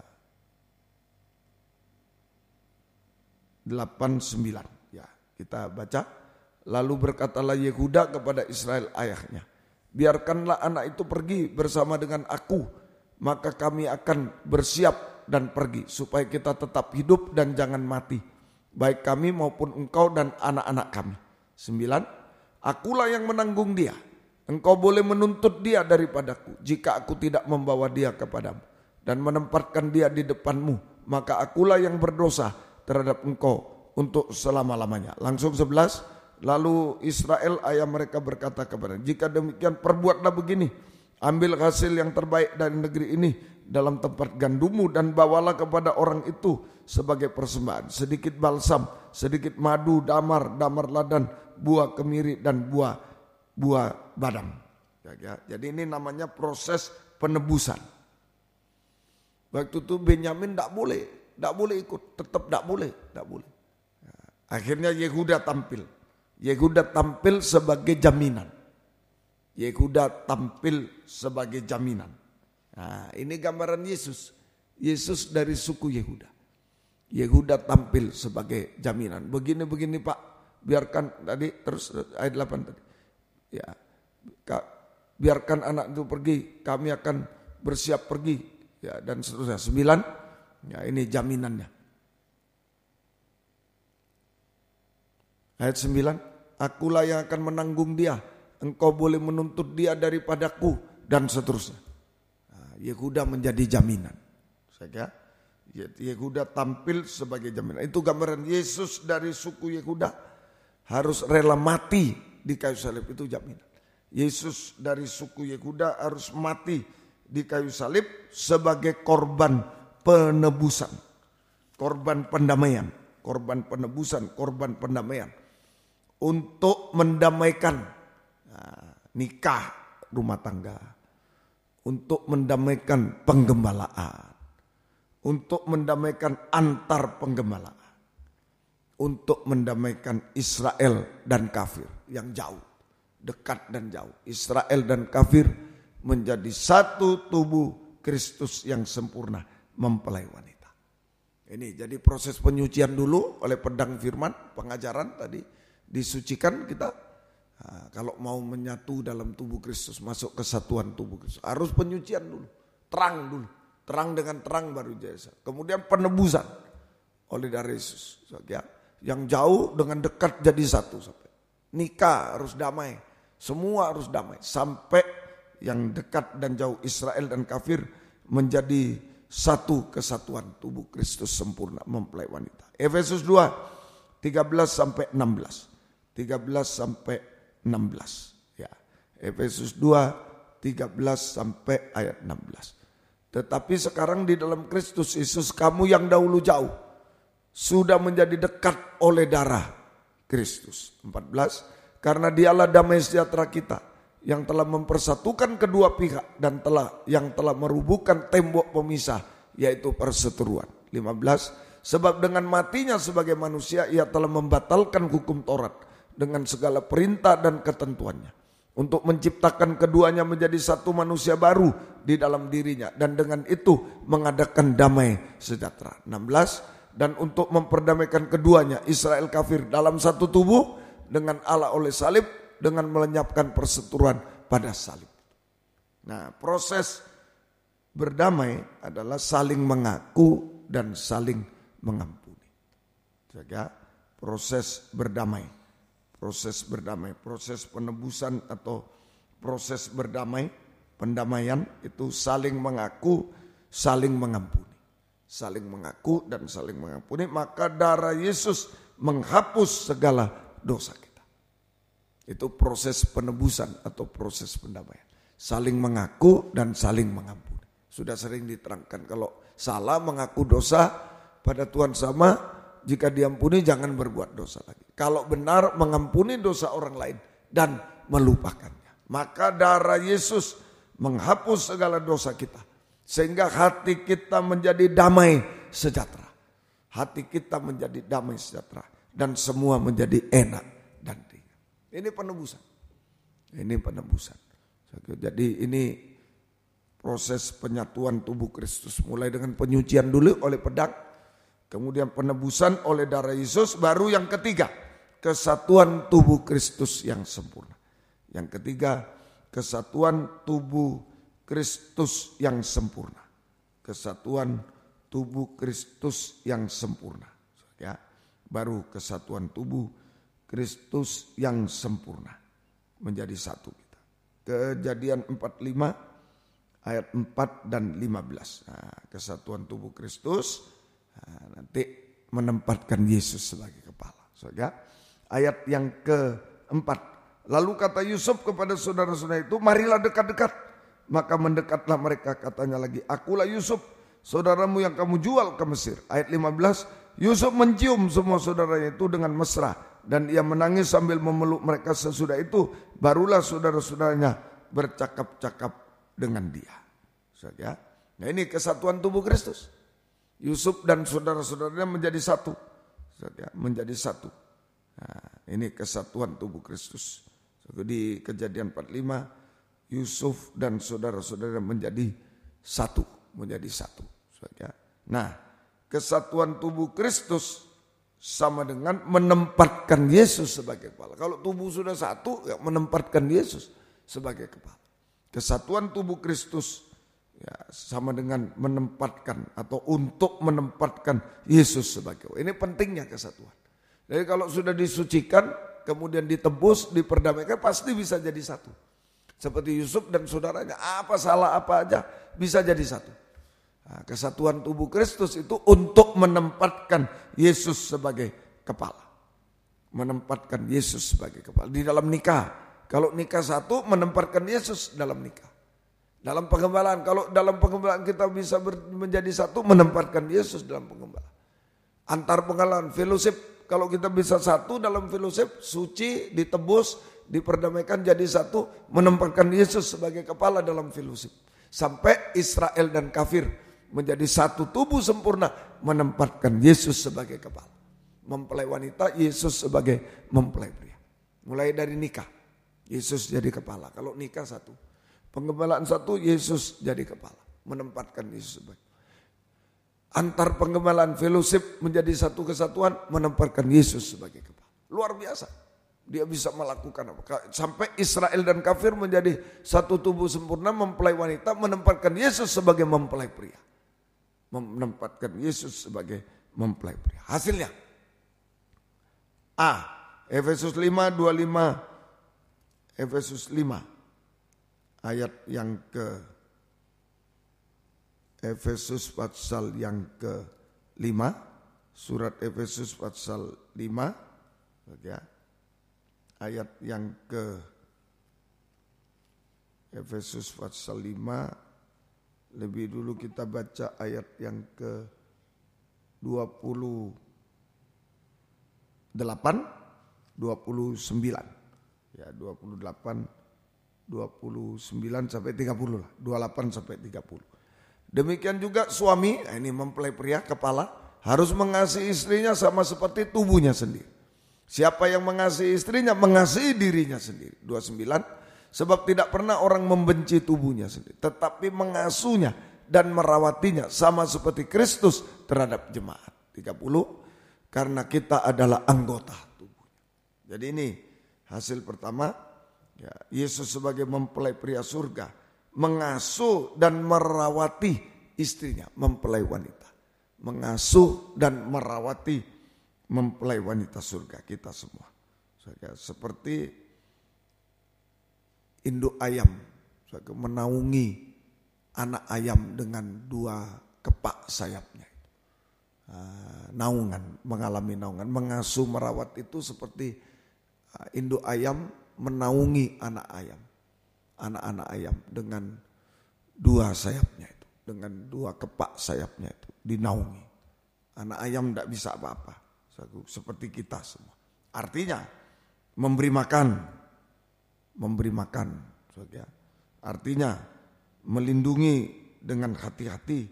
8, 9. Ya, kita baca. Lalu berkatalah Yehuda kepada Israel ayahnya, biarkanlah anak itu pergi bersama dengan aku, maka kami akan bersiap dan pergi, supaya kita tetap hidup dan jangan mati, baik kami maupun engkau dan anak-anak kami. 9. Akulah yang menanggung dia, engkau boleh menuntut dia daripadaku, jika aku tidak membawa dia kepadamu dan menempatkan dia di depanmu, maka akulah yang berdosa terhadap engkau untuk selama-lamanya. Langsung 11. Lalu Israel ayah mereka berkata kepada, jika demikian perbuatlah begini, ambil hasil yang terbaik dari negeri ini dalam tempat gandummu dan bawalah kepada orang itu sebagai persembahan, sedikit balsam, sedikit madu, damar ladan, buah kemiri dan buah badam. Ya. Jadi ini namanya proses penebusan. Waktu itu Benyamin tidak boleh ikut, tetap tidak boleh. Akhirnya Yehuda tampil sebagai jaminan. Nah, ini gambaran Yesus. Yesus dari suku Yehuda. Yehuda tampil sebagai jaminan. Begini Pak, biarkan tadi terus ayat 8 tadi. Ya. Biarkan anak itu pergi, kami akan bersiap pergi. Ya, dan seterusnya. 9. Ya, ini jaminannya. Ayat 9, akulah yang akan menanggung dia, engkau boleh menuntut dia daripadaku, dan seterusnya. Nah, Yehuda menjadi jaminan. Yehuda tampil sebagai jaminan. Itu gambaran Yesus dari suku Yehuda harus rela mati di kayu salib, itu jaminan. Yesus dari suku Yehuda harus mati di kayu salib sebagai korban penebusan, korban pendamaian, korban penebusan, korban pendamaian. Untuk mendamaikan nikah rumah tangga, untuk mendamaikan penggembalaan, untuk mendamaikan antar penggembalaan, untuk mendamaikan Israel dan kafir yang jauh, dekat dan jauh. Israel dan kafir menjadi satu tubuh Kristus yang sempurna mempelai wanita. Ini jadi proses penyucian dulu oleh pedang firman, pengajaran tadi. Disucikan kita. Nah, kalau mau menyatu dalam tubuh Kristus, masuk kesatuan tubuh Kristus, harus penyucian dulu, terang dulu, terang dengan terang baru jasa. Kemudian penebusan oleh darah Yesus. Ya, yang jauh dengan dekat jadi satu. Sampai nikah harus damai, semua harus damai, sampai yang dekat dan jauh Israel dan kafir menjadi satu kesatuan tubuh Kristus sempurna mempelai wanita. Efesus 2 13-16. 13-16 ya. Efesus 2 13 sampai ayat 16. Tetapi sekarang di dalam Kristus Yesus, kamu yang dahulu jauh sudah menjadi dekat oleh darah Kristus. 14. Karena dialah damai sejahtera kita, yang telah mempersatukan kedua pihak dan yang telah merubuhkan tembok pemisah, yaitu perseteruan. 15. Sebab dengan matinya sebagai manusia, ia telah membatalkan hukum Taurat dengan segala perintah dan ketentuannya, untuk menciptakan keduanya menjadi satu manusia baru di dalam dirinya, dan dengan itu mengadakan damai sejahtera. 16. Dan untuk memperdamaikan keduanya, Israel kafir, dalam satu tubuh dengan Allah oleh salib, dengan melenyapkan perseteruan pada salib. Nah, proses berdamai adalah saling mengaku dan saling mengampuni. Jaga proses berdamai. Proses penebusan atau proses berdamai, pendamaian itu saling mengaku, saling mengampuni. Saling mengaku dan saling mengampuni, maka darah Yesus menghapus segala dosa kita. Itu proses penebusan atau proses pendamaian. Saling mengaku dan saling mengampuni. Sudah sering diterangkan, kalau salah mengaku dosa pada Tuhan sama, jika diampuni jangan berbuat dosa lagi. Kalau benar mengampuni dosa orang lain dan melupakannya. Maka darah Yesus menghapus segala dosa kita. Sehingga hati kita menjadi damai sejahtera. Hati kita menjadi damai sejahtera. Dan semua menjadi enak dan ringan. Ini penebusan. Ini penebusan. Jadi ini proses penyatuan tubuh Kristus. Mulai dengan penyucian dulu oleh pedang. Kemudian penebusan oleh darah Yesus. Baru yang ketiga, kesatuan tubuh Kristus yang sempurna. Yang ketiga, kesatuan tubuh Kristus yang sempurna. Kesatuan tubuh Kristus yang sempurna. Ya, baru kesatuan tubuh Kristus yang sempurna. Menjadi satu kita. Kejadian 45 ayat 4 dan 15. Nah, kesatuan tubuh Kristus nanti menempatkan Yesus sebagai kepala. Ya. Ayat yang keempat. Lalu kata Yusuf kepada saudara-saudara itu, marilah dekat-dekat. Maka mendekatlah mereka, katanya lagi, akulah Yusuf, saudaramu yang kamu jual ke Mesir. Ayat 15, Yusuf mencium semua saudaranya itu dengan mesra. Dan ia menangis sambil memeluk mereka. Sesudah itu barulah saudara-saudaranya bercakap-cakap dengan dia. Ya. Nah ini kesatuan tubuh Kristus. Yusuf dan saudara-saudaranya menjadi satu. Ya, menjadi satu. Nah, ini kesatuan tubuh Kristus. Di Kejadian 45, Yusuf dan saudara-saudara menjadi satu. Menjadi satu. Ya. Nah, kesatuan tubuh Kristus sama dengan menempatkan Yesus sebagai kepala. Kalau tubuh sudah satu, ya menempatkan Yesus sebagai kepala. Kesatuan tubuh Kristus ya, sama dengan menempatkan atau untuk menempatkan Yesus sebagai kepala. Ini pentingnya kesatuan. Jadi kalau sudah disucikan, kemudian ditebus, diperdamaikan, pasti bisa jadi satu. Seperti Yusuf dan saudaranya, apa salah apa aja bisa jadi satu. Nah, kesatuan tubuh Kristus itu untuk menempatkan Yesus sebagai kepala. Menempatkan Yesus sebagai kepala. Di dalam nikah, kalau nikah satu menempatkan Yesus dalam nikah. Dalam pengembalaan, kalau dalam pengembalaan kita bisa menjadi satu, menempatkan Yesus dalam pengembalaan. Antar pengembalaan, fellowship, kalau kita bisa satu dalam fellowship, suci, ditebus, diperdamaikan jadi satu, menempatkan Yesus sebagai kepala dalam fellowship. Sampai Israel dan kafir menjadi satu tubuh sempurna, menempatkan Yesus sebagai kepala. Mempelai wanita, Yesus sebagai mempelai pria. Mulai dari nikah, Yesus jadi kepala. Kalau nikah satu, penggembalaan satu, Yesus jadi kepala. Menempatkan Yesus sebagai. Antar penggembalaan fellowship menjadi satu kesatuan, menempatkan Yesus sebagai kepala. Luar biasa. Dia bisa melakukan apa? Sampai Israel dan kafir menjadi satu tubuh sempurna, mempelai wanita, menempatkan Yesus sebagai mempelai pria. Menempatkan Yesus sebagai mempelai pria. Hasilnya A. Efesus 5:25. Efesus 5 ayat yang ke Efesus pasal yang ke-5. Surat Efesus pasal 5 ya. Ayat yang ke Efesus pasal 5. Lebih dulu kita baca ayat yang ke 28, 29. Ya, 28, 29 sampai 30 lah. 28 sampai 30. Demikian juga suami, ini mempelai pria, kepala, harus mengasihi istrinya sama seperti tubuhnya sendiri. Siapa yang mengasihi istrinya, mengasihi dirinya sendiri. 29. Sebab tidak pernah orang membenci tubuhnya sendiri, tetapi mengasuhnya dan merawatinya sama seperti Kristus terhadap jemaat. 30, karena kita adalah anggota tubuhnya. Jadi ini hasil pertama, ya, Yesus sebagai mempelai pria surga, mengasuh dan merawati istrinya, mempelai wanita. Mengasuh dan merawati mempelai wanita surga, kita semua. Seperti induk ayam menaungi anak ayam dengan dua kepak sayapnya. Naungan, mengalami naungan, mengasuh merawat itu seperti induk ayam menaungi anak-anak ayam dengan dua sayapnya itu, dengan dua kepak sayapnya itu dinaungi. Anak ayam tidak bisa apa-apa, seperti kita semua. Artinya memberi makan, saudara. Artinya melindungi dengan hati-hati,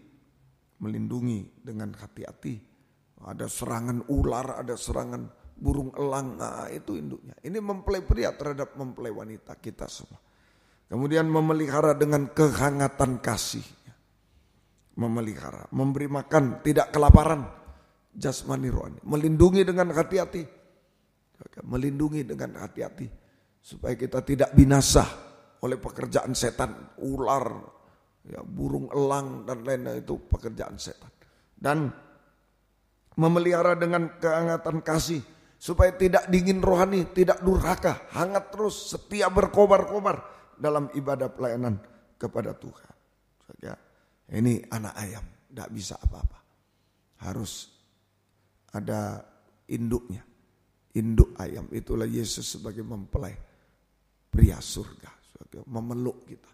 Ada serangan ular, ada serangan burung elang, nah itu induknya. Ini mempelai pria terhadap mempelai wanita kita semua. Kemudian memelihara dengan kehangatan kasihnya. Memelihara, memberi makan, tidak kelaparan jasmani rohani. Melindungi dengan hati-hati. Supaya kita tidak binasa oleh pekerjaan setan, ular, ya, burung elang dan lainnya, itu pekerjaan setan. Dan memelihara dengan kehangatan kasih supaya tidak dingin rohani, tidak durhaka, hangat terus, setia berkobar-kobar dalam ibadah pelayanan kepada Tuhan. Ya, ini anak ayam, tidak bisa apa-apa. Harus ada induknya. Induk ayam, itulah Yesus sebagai mempelai pria surga. Memeluk kita,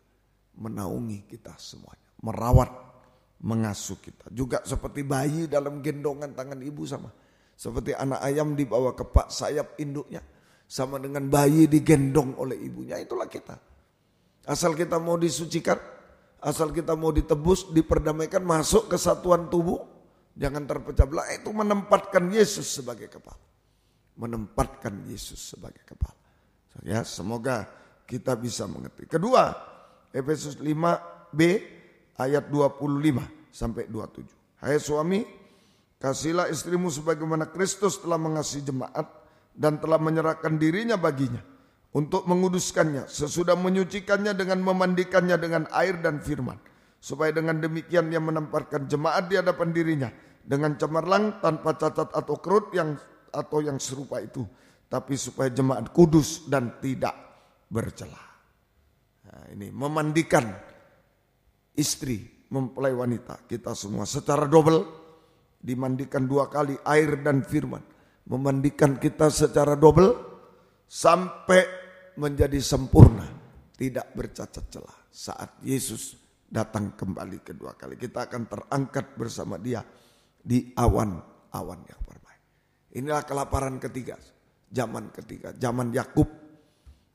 menaungi kita semuanya, merawat, mengasuh kita. Juga seperti bayi dalam gendongan tangan ibu sama. Seperti anak ayam dibawa ke pak sayap induknya. Sama dengan bayi digendong oleh ibunya, itulah kita. Asal kita mau disucikan, asal kita mau ditebus, diperdamaikan, masuk ke satuan tubuh, jangan terpecah belah, itu menempatkan Yesus sebagai kepala. Menempatkan Yesus sebagai kepala. Ya, semoga kita bisa mengerti. Kedua, Efesus 5b ayat 25 sampai 27. Hai suami, kasihilah istrimu sebagaimana Kristus telah mengasihi jemaat dan telah menyerahkan dirinya baginya untuk menguduskannya, sesudah menyucikannya dengan memandikannya dengan air dan firman, supaya dengan demikian ia menempatkan jemaat di hadapan dirinya dengan cemerlang, tanpa cacat atau kerut yang serupa itu, tapi supaya jemaat kudus dan tidak bercela. Nah, ini memandikan istri, mempelai wanita kita semua secara double, dimandikan 2 kali air dan firman, memandikan kita secara double sampai menjadi sempurna, tidak bercacat celah. Saat Yesus datang kembali kedua kali, kita akan terangkat bersama Dia di awan-awan yang permai. Inilah kelaparan ketiga, zaman ketiga, zaman Yakub,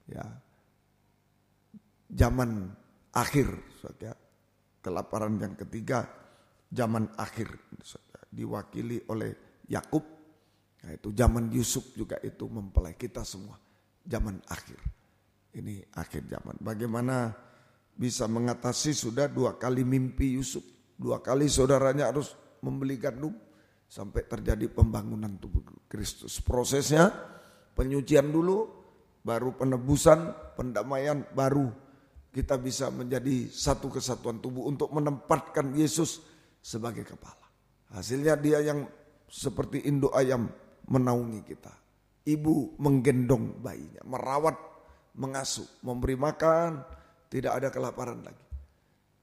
ya, zaman akhir, saudara. Kelaparan yang ketiga, zaman akhir, saudara, diwakili oleh Yakub, yaitu zaman Yusuf juga itu mempelai kita semua, zaman akhir. Ini akhir zaman. Bagaimana bisa mengatasi? Sudah 2 kali mimpi Yusuf, 2 kali saudaranya harus membeli gandum, sampai terjadi pembangunan tubuh Kristus. Prosesnya penyucian dulu, baru penebusan, pendamaian, baru kita bisa menjadi satu kesatuan tubuh untuk menempatkan Yesus sebagai kepala. Hasilnya dia yang seperti induk ayam menaungi kita. Ibu menggendong bayinya, merawat, mengasuh, memberi makan, tidak ada kelaparan lagi.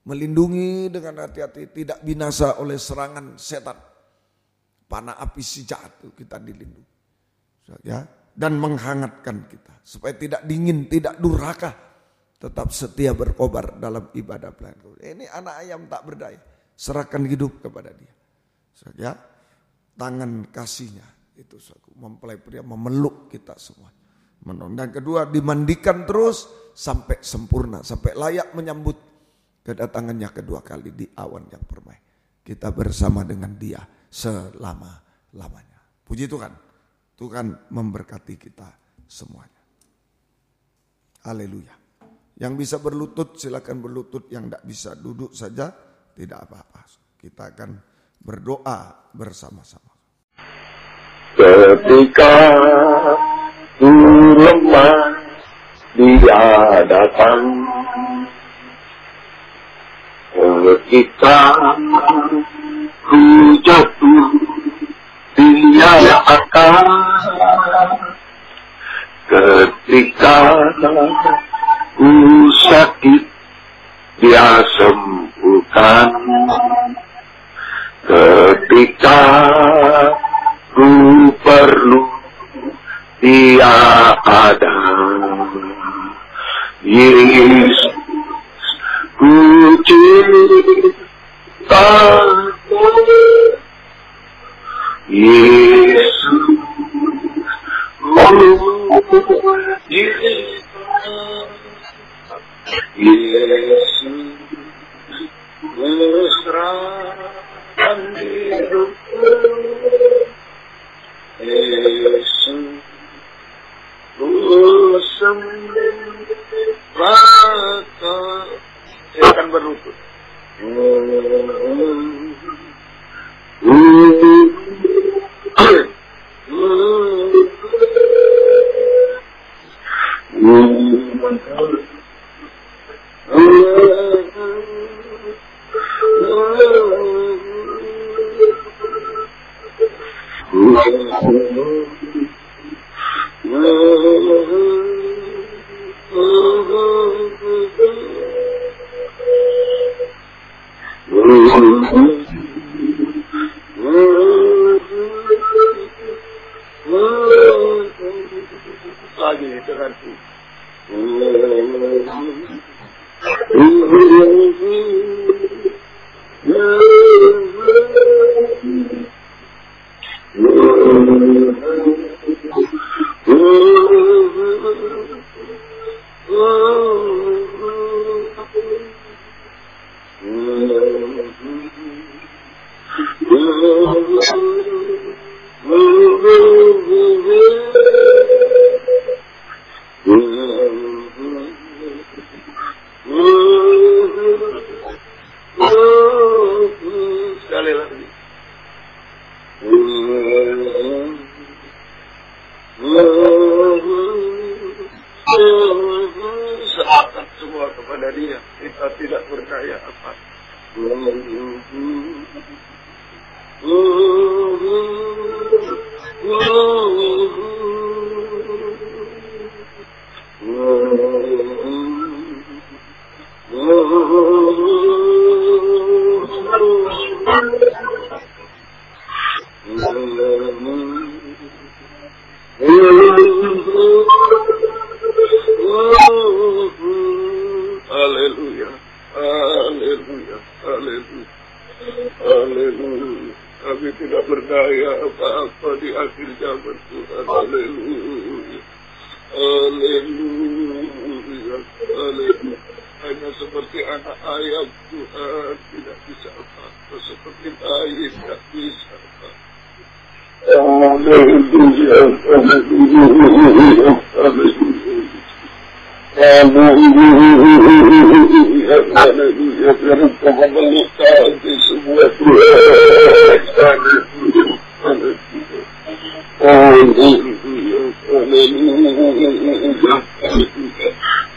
Melindungi dengan hati-hati, tidak binasa oleh serangan setan. Panah api si jahat itu kita dilindungi. Ya, dan menghangatkan kita supaya tidak dingin, tidak durhaka, tetap setia berkobar dalam ibadah pelayanan. Ini anak ayam tak berdaya, serahkan hidup kepada Dia. Ya, tangan kasihnya itu mempelai pria memeluk kita semua. Dan kedua, dimandikan terus sampai sempurna, sampai layak menyambut kedatangannya kedua kali di awan yang permai. Kita bersama dengan Dia selama-lamanya. Puji Tuhan. Tuhan memberkati kita semuanya. Haleluya. Yang bisa berlutut silakan berlutut, yang tidak bisa duduk saja tidak apa-apa. Kita akan berdoa bersama-sama. Ketika ku lemah Dia datang, ketika ku jatuh Dia akan, ketika ku sakit Dia sembuhkan, ketika ku perlu Dia ada. Yesus, ku cintamu, Yesus, Yesus, serahkan hidupku. Yesus, sembahkan. Saya akan berlutut. Lagi denganku. Sekali lagi. Serahkan semua kepada Dia. Kita tidak berdaya apa. Haleluya, haleluya, haleluya, haleluya. Kami tidak berdaya apa-apa di akhir zaman Tuhan. Haleluya, haleluya, haleluya. Hanya seperti anak ayam Tuhan, tidak bisa apa-apa. Seperti bayi tidak bisa apa-apa. Haleluya, haleluya, haleluya. Haleluya, haleluya. Biar Engkau memberkati semua Tuhan. Haleluya, haleluya. Haleluya, haleluya, haleluya.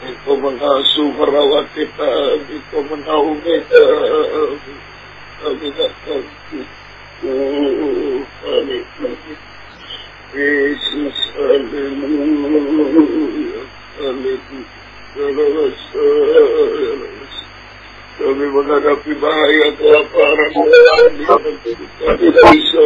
Engkau mengasuh merawat kita, Engkau menaungi kami. Kami tak takut. Haleluya. Yesus, haleluya, haleluya. Kami menghadapi bahaya kelaparan. Kami tidak bisa.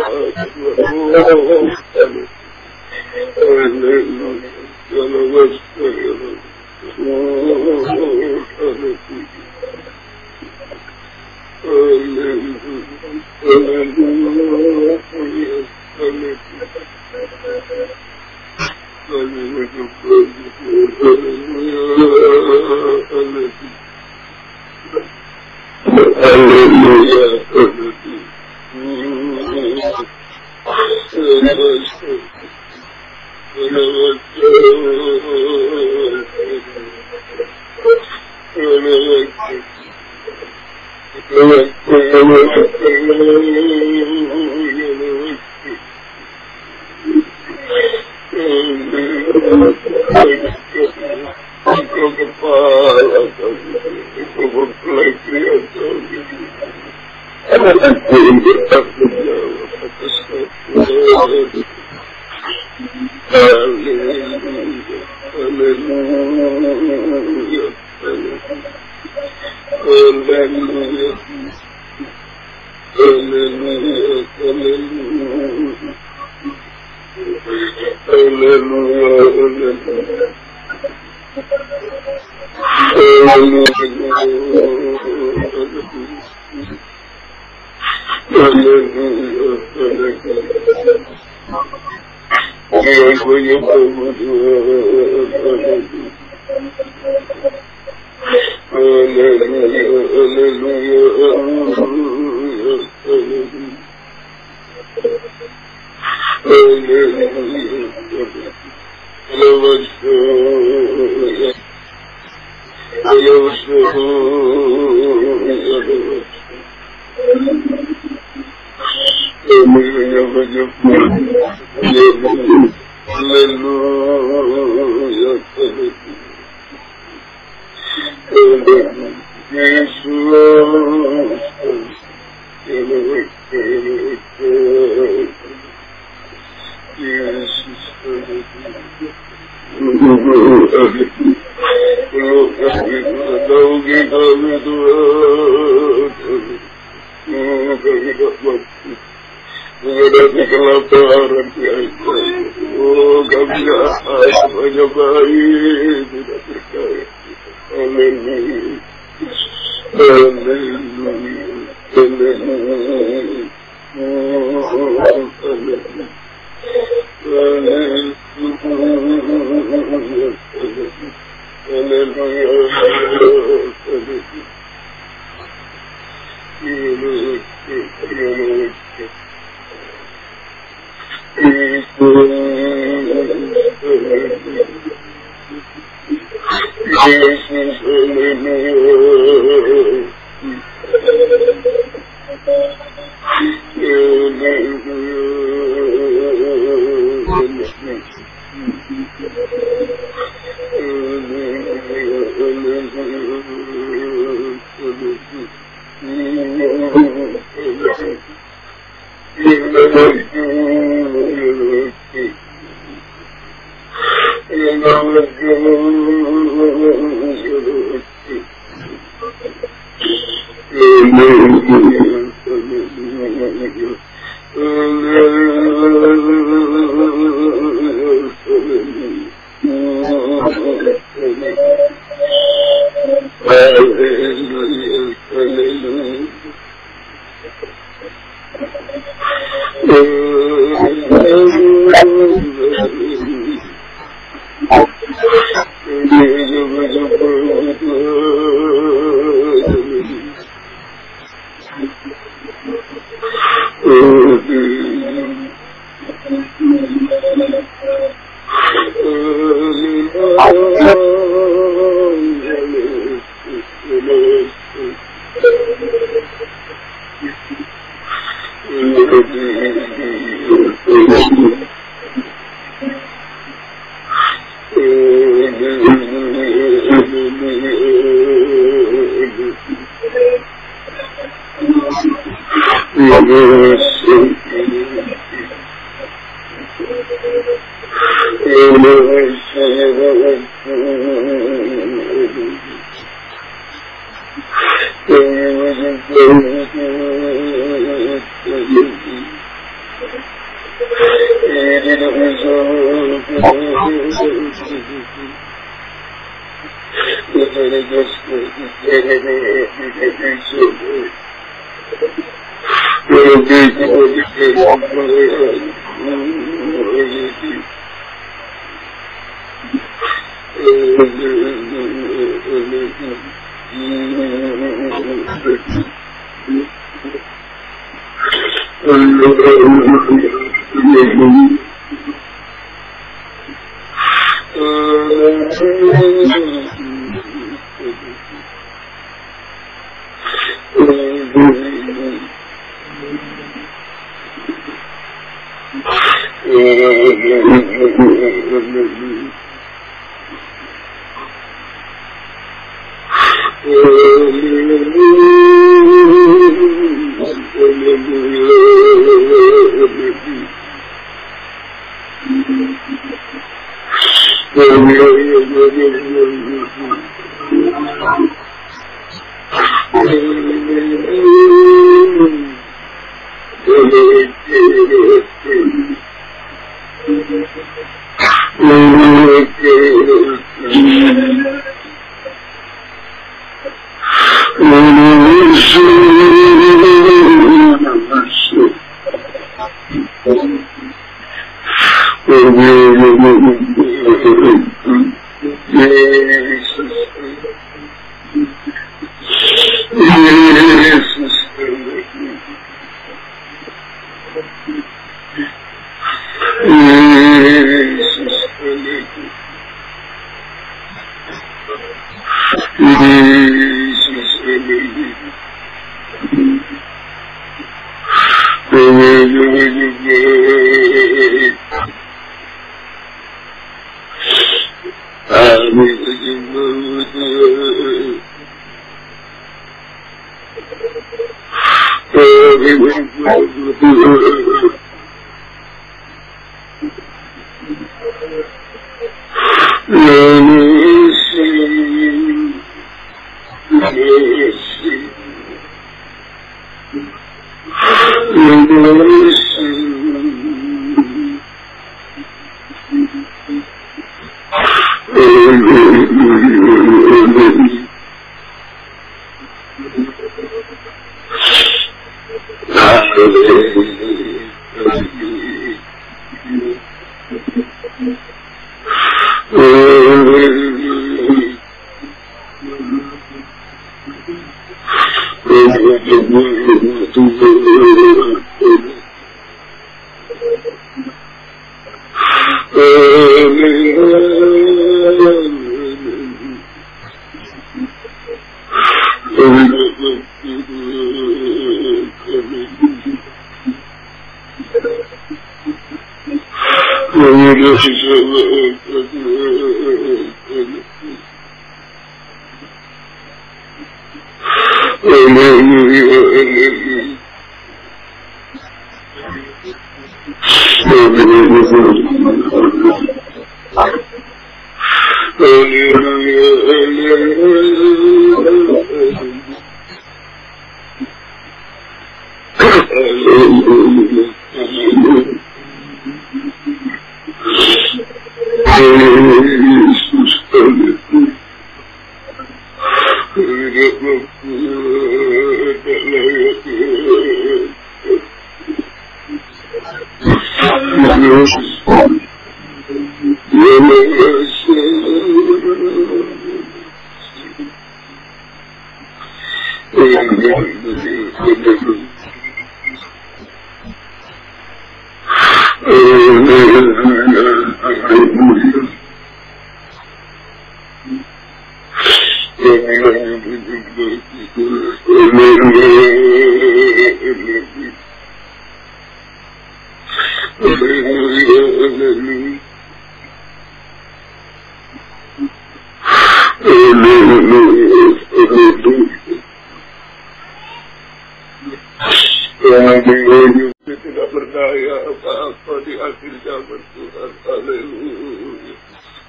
Tidak berdaya apa-apa di akhir zaman Tuhan. Haleluya.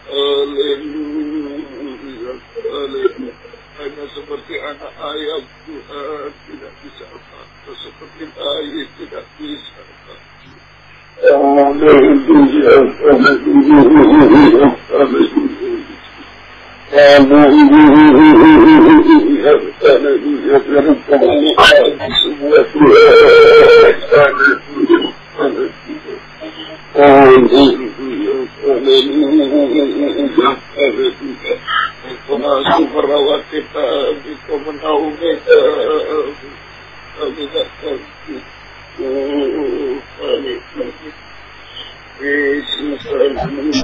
Haleluya. Haleluya. Hanya seperti anak ayam Tuhan tidak bisa apa-apa. Seperti bayi tidak bisa apa-apa. Haleluya. Haleluya. Haleluya. Engkau merawat kita, Engkau menaungi kita, kami tak tahu. Yesus, haleluya,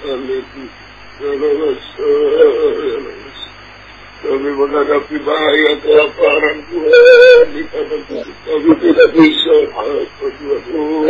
haleluya. Kami menghadapi bahaya kelaparan Tuhan, di mana kami tidak bisa apa Tuhan.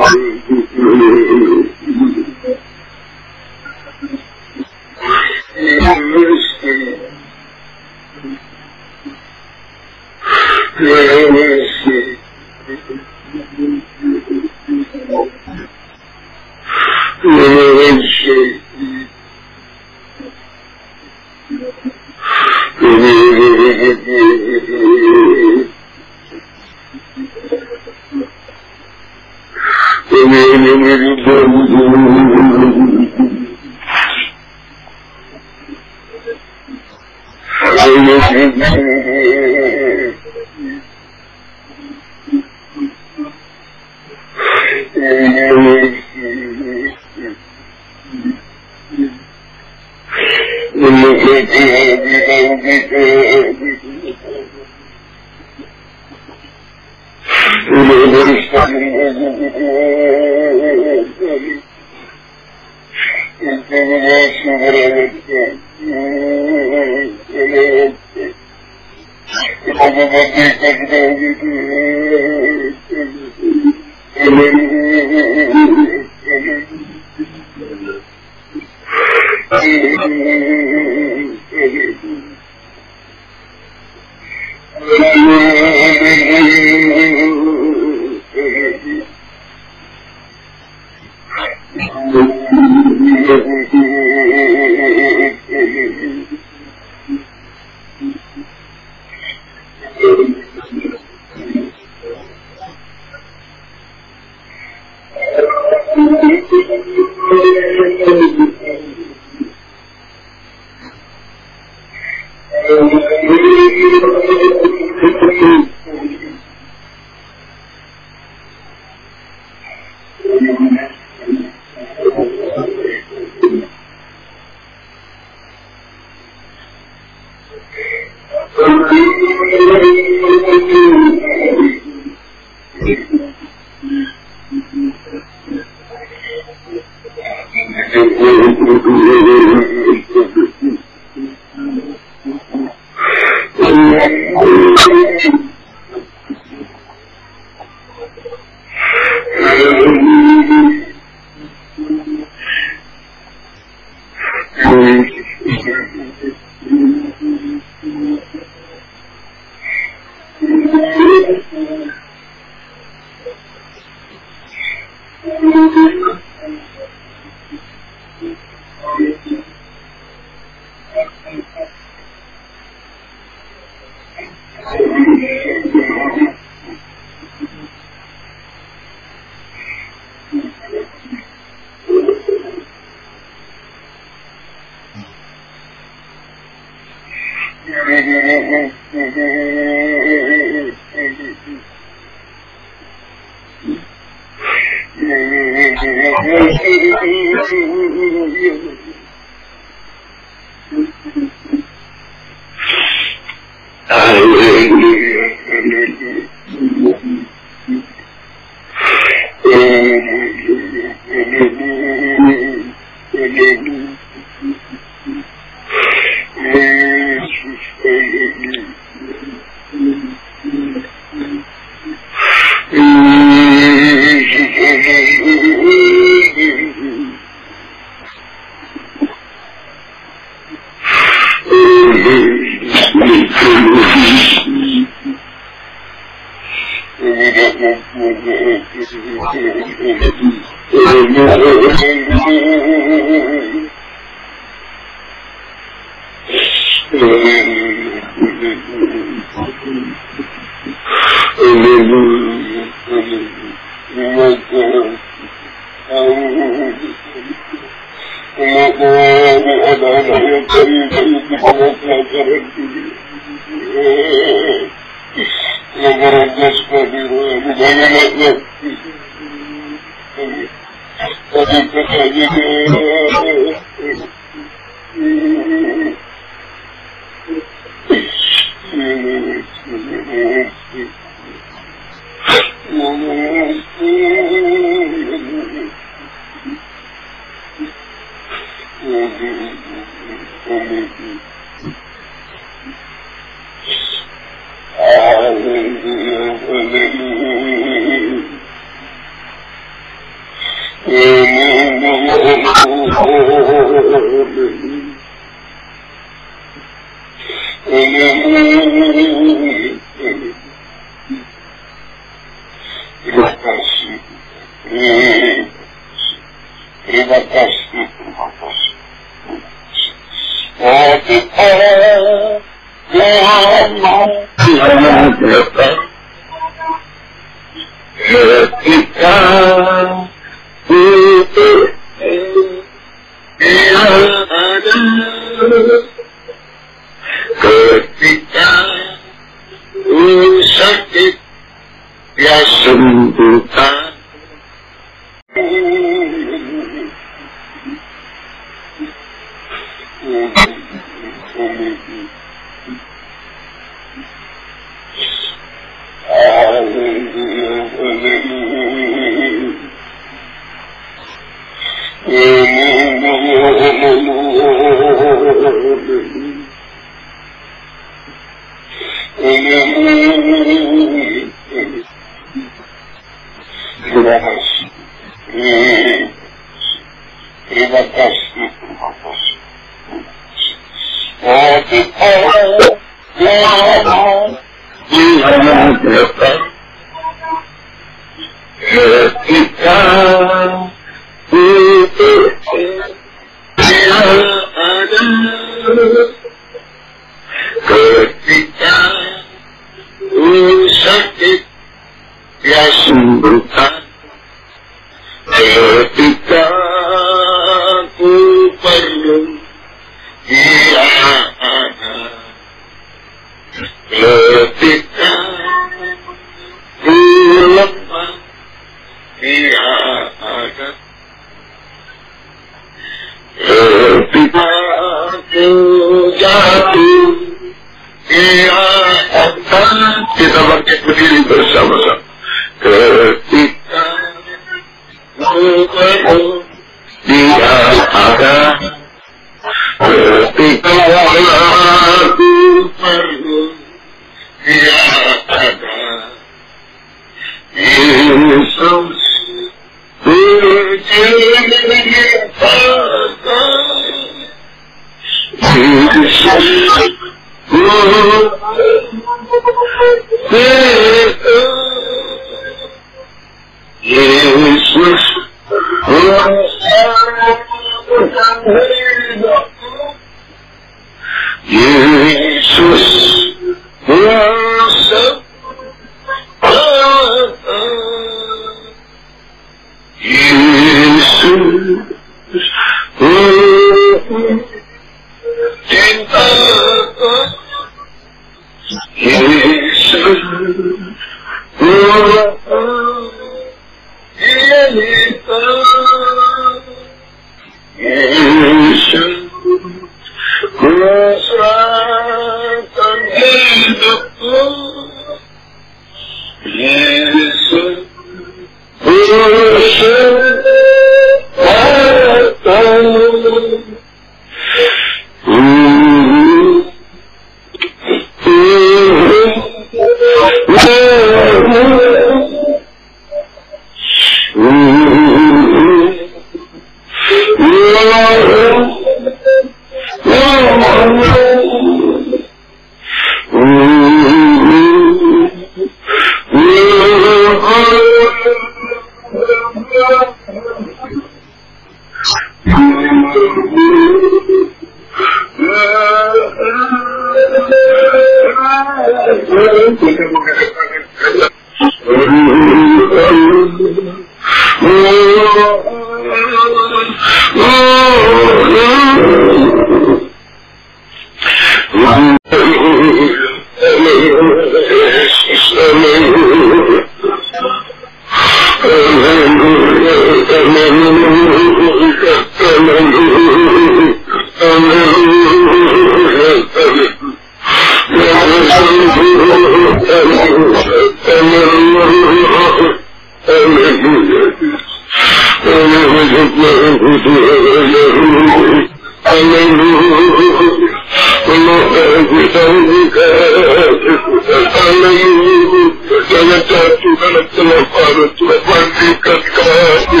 Jangan jatuh dalam celakaan, bangkitkan kami,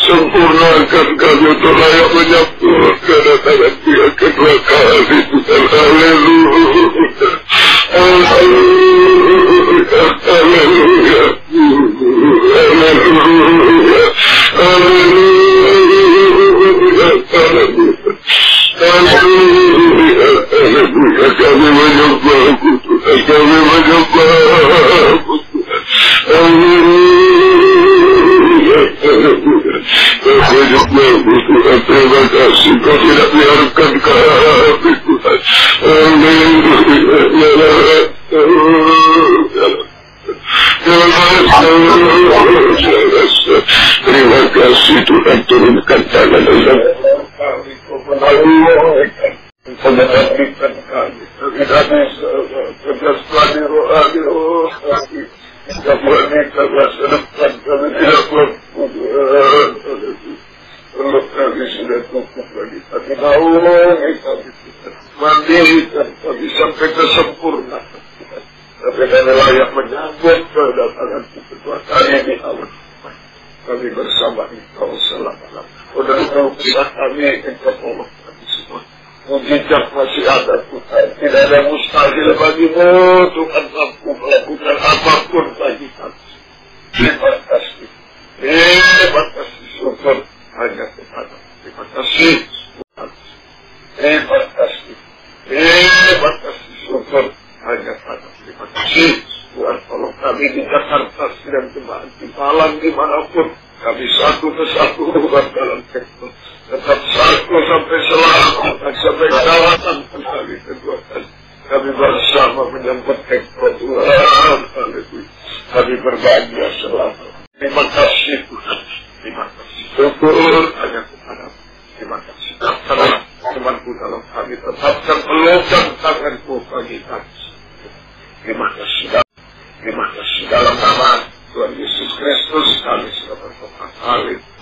sempurnakan kami untuk layak menyambut kedatangan Dia kedua kali, Tuhan. Haleluya, haleluya, haleluya, haleluya, haleluya, haleluya, haleluya. Kami menyembah Tuhan, kami menyembah Tuhan. Haleluya, haleluya. Kami menyembah Tuhan. Terima kasih Kau tidak biarkan kami Tuhan. Haleluya. Terima kasih Tuhan, turunkan tangan dalam kami, Kau mengakibatkan kami, tidak bisa kerjasama rohani kami, tidak mengakibatkan masa depan kami, tidak mampu. Kalau kami sudah cukup lagi, tapi naungi kami, mandirikan kami sampai kesempurnaan. Tapi kami layak menyambut kedatangan kedua kali di awal. Kami bersama Engkau selama-lamanya. Udah Engkau pisah kami, Engkau tolong kami semua. Mujizat masih ada Tuhan. Tidak ada mustahil bagimu. Tuhan mampu melakukan apapun bagi kami. Terima kasih. Terima kasih. Syukur hanya kepada. Terima kasih Tuhan. Terima kasih. Terima kasih. Syukur hanya kepada. Terima kasih Tuhan. Tolong kami di Jakarta dan jemaat di Malang dimanapun. Kami satu kesatu bukan dalam teknik. Tetap satu sampai selamat. Sampai daratan kembali kedua kali. Kami bersama menyambut teknik Tuhan. Kami berbahagia selamat. Terima kasih Tuhan. Terima kasih. Syukur hanya kepada. Terima kasih. Tetapkan temanku dalam kami. Tetapkan pelukan tanganku bagi kami. Terima kasih. Terima kasih dalam nama Tuhan Yesus Kristus kami sudah berdoa. Haleluya.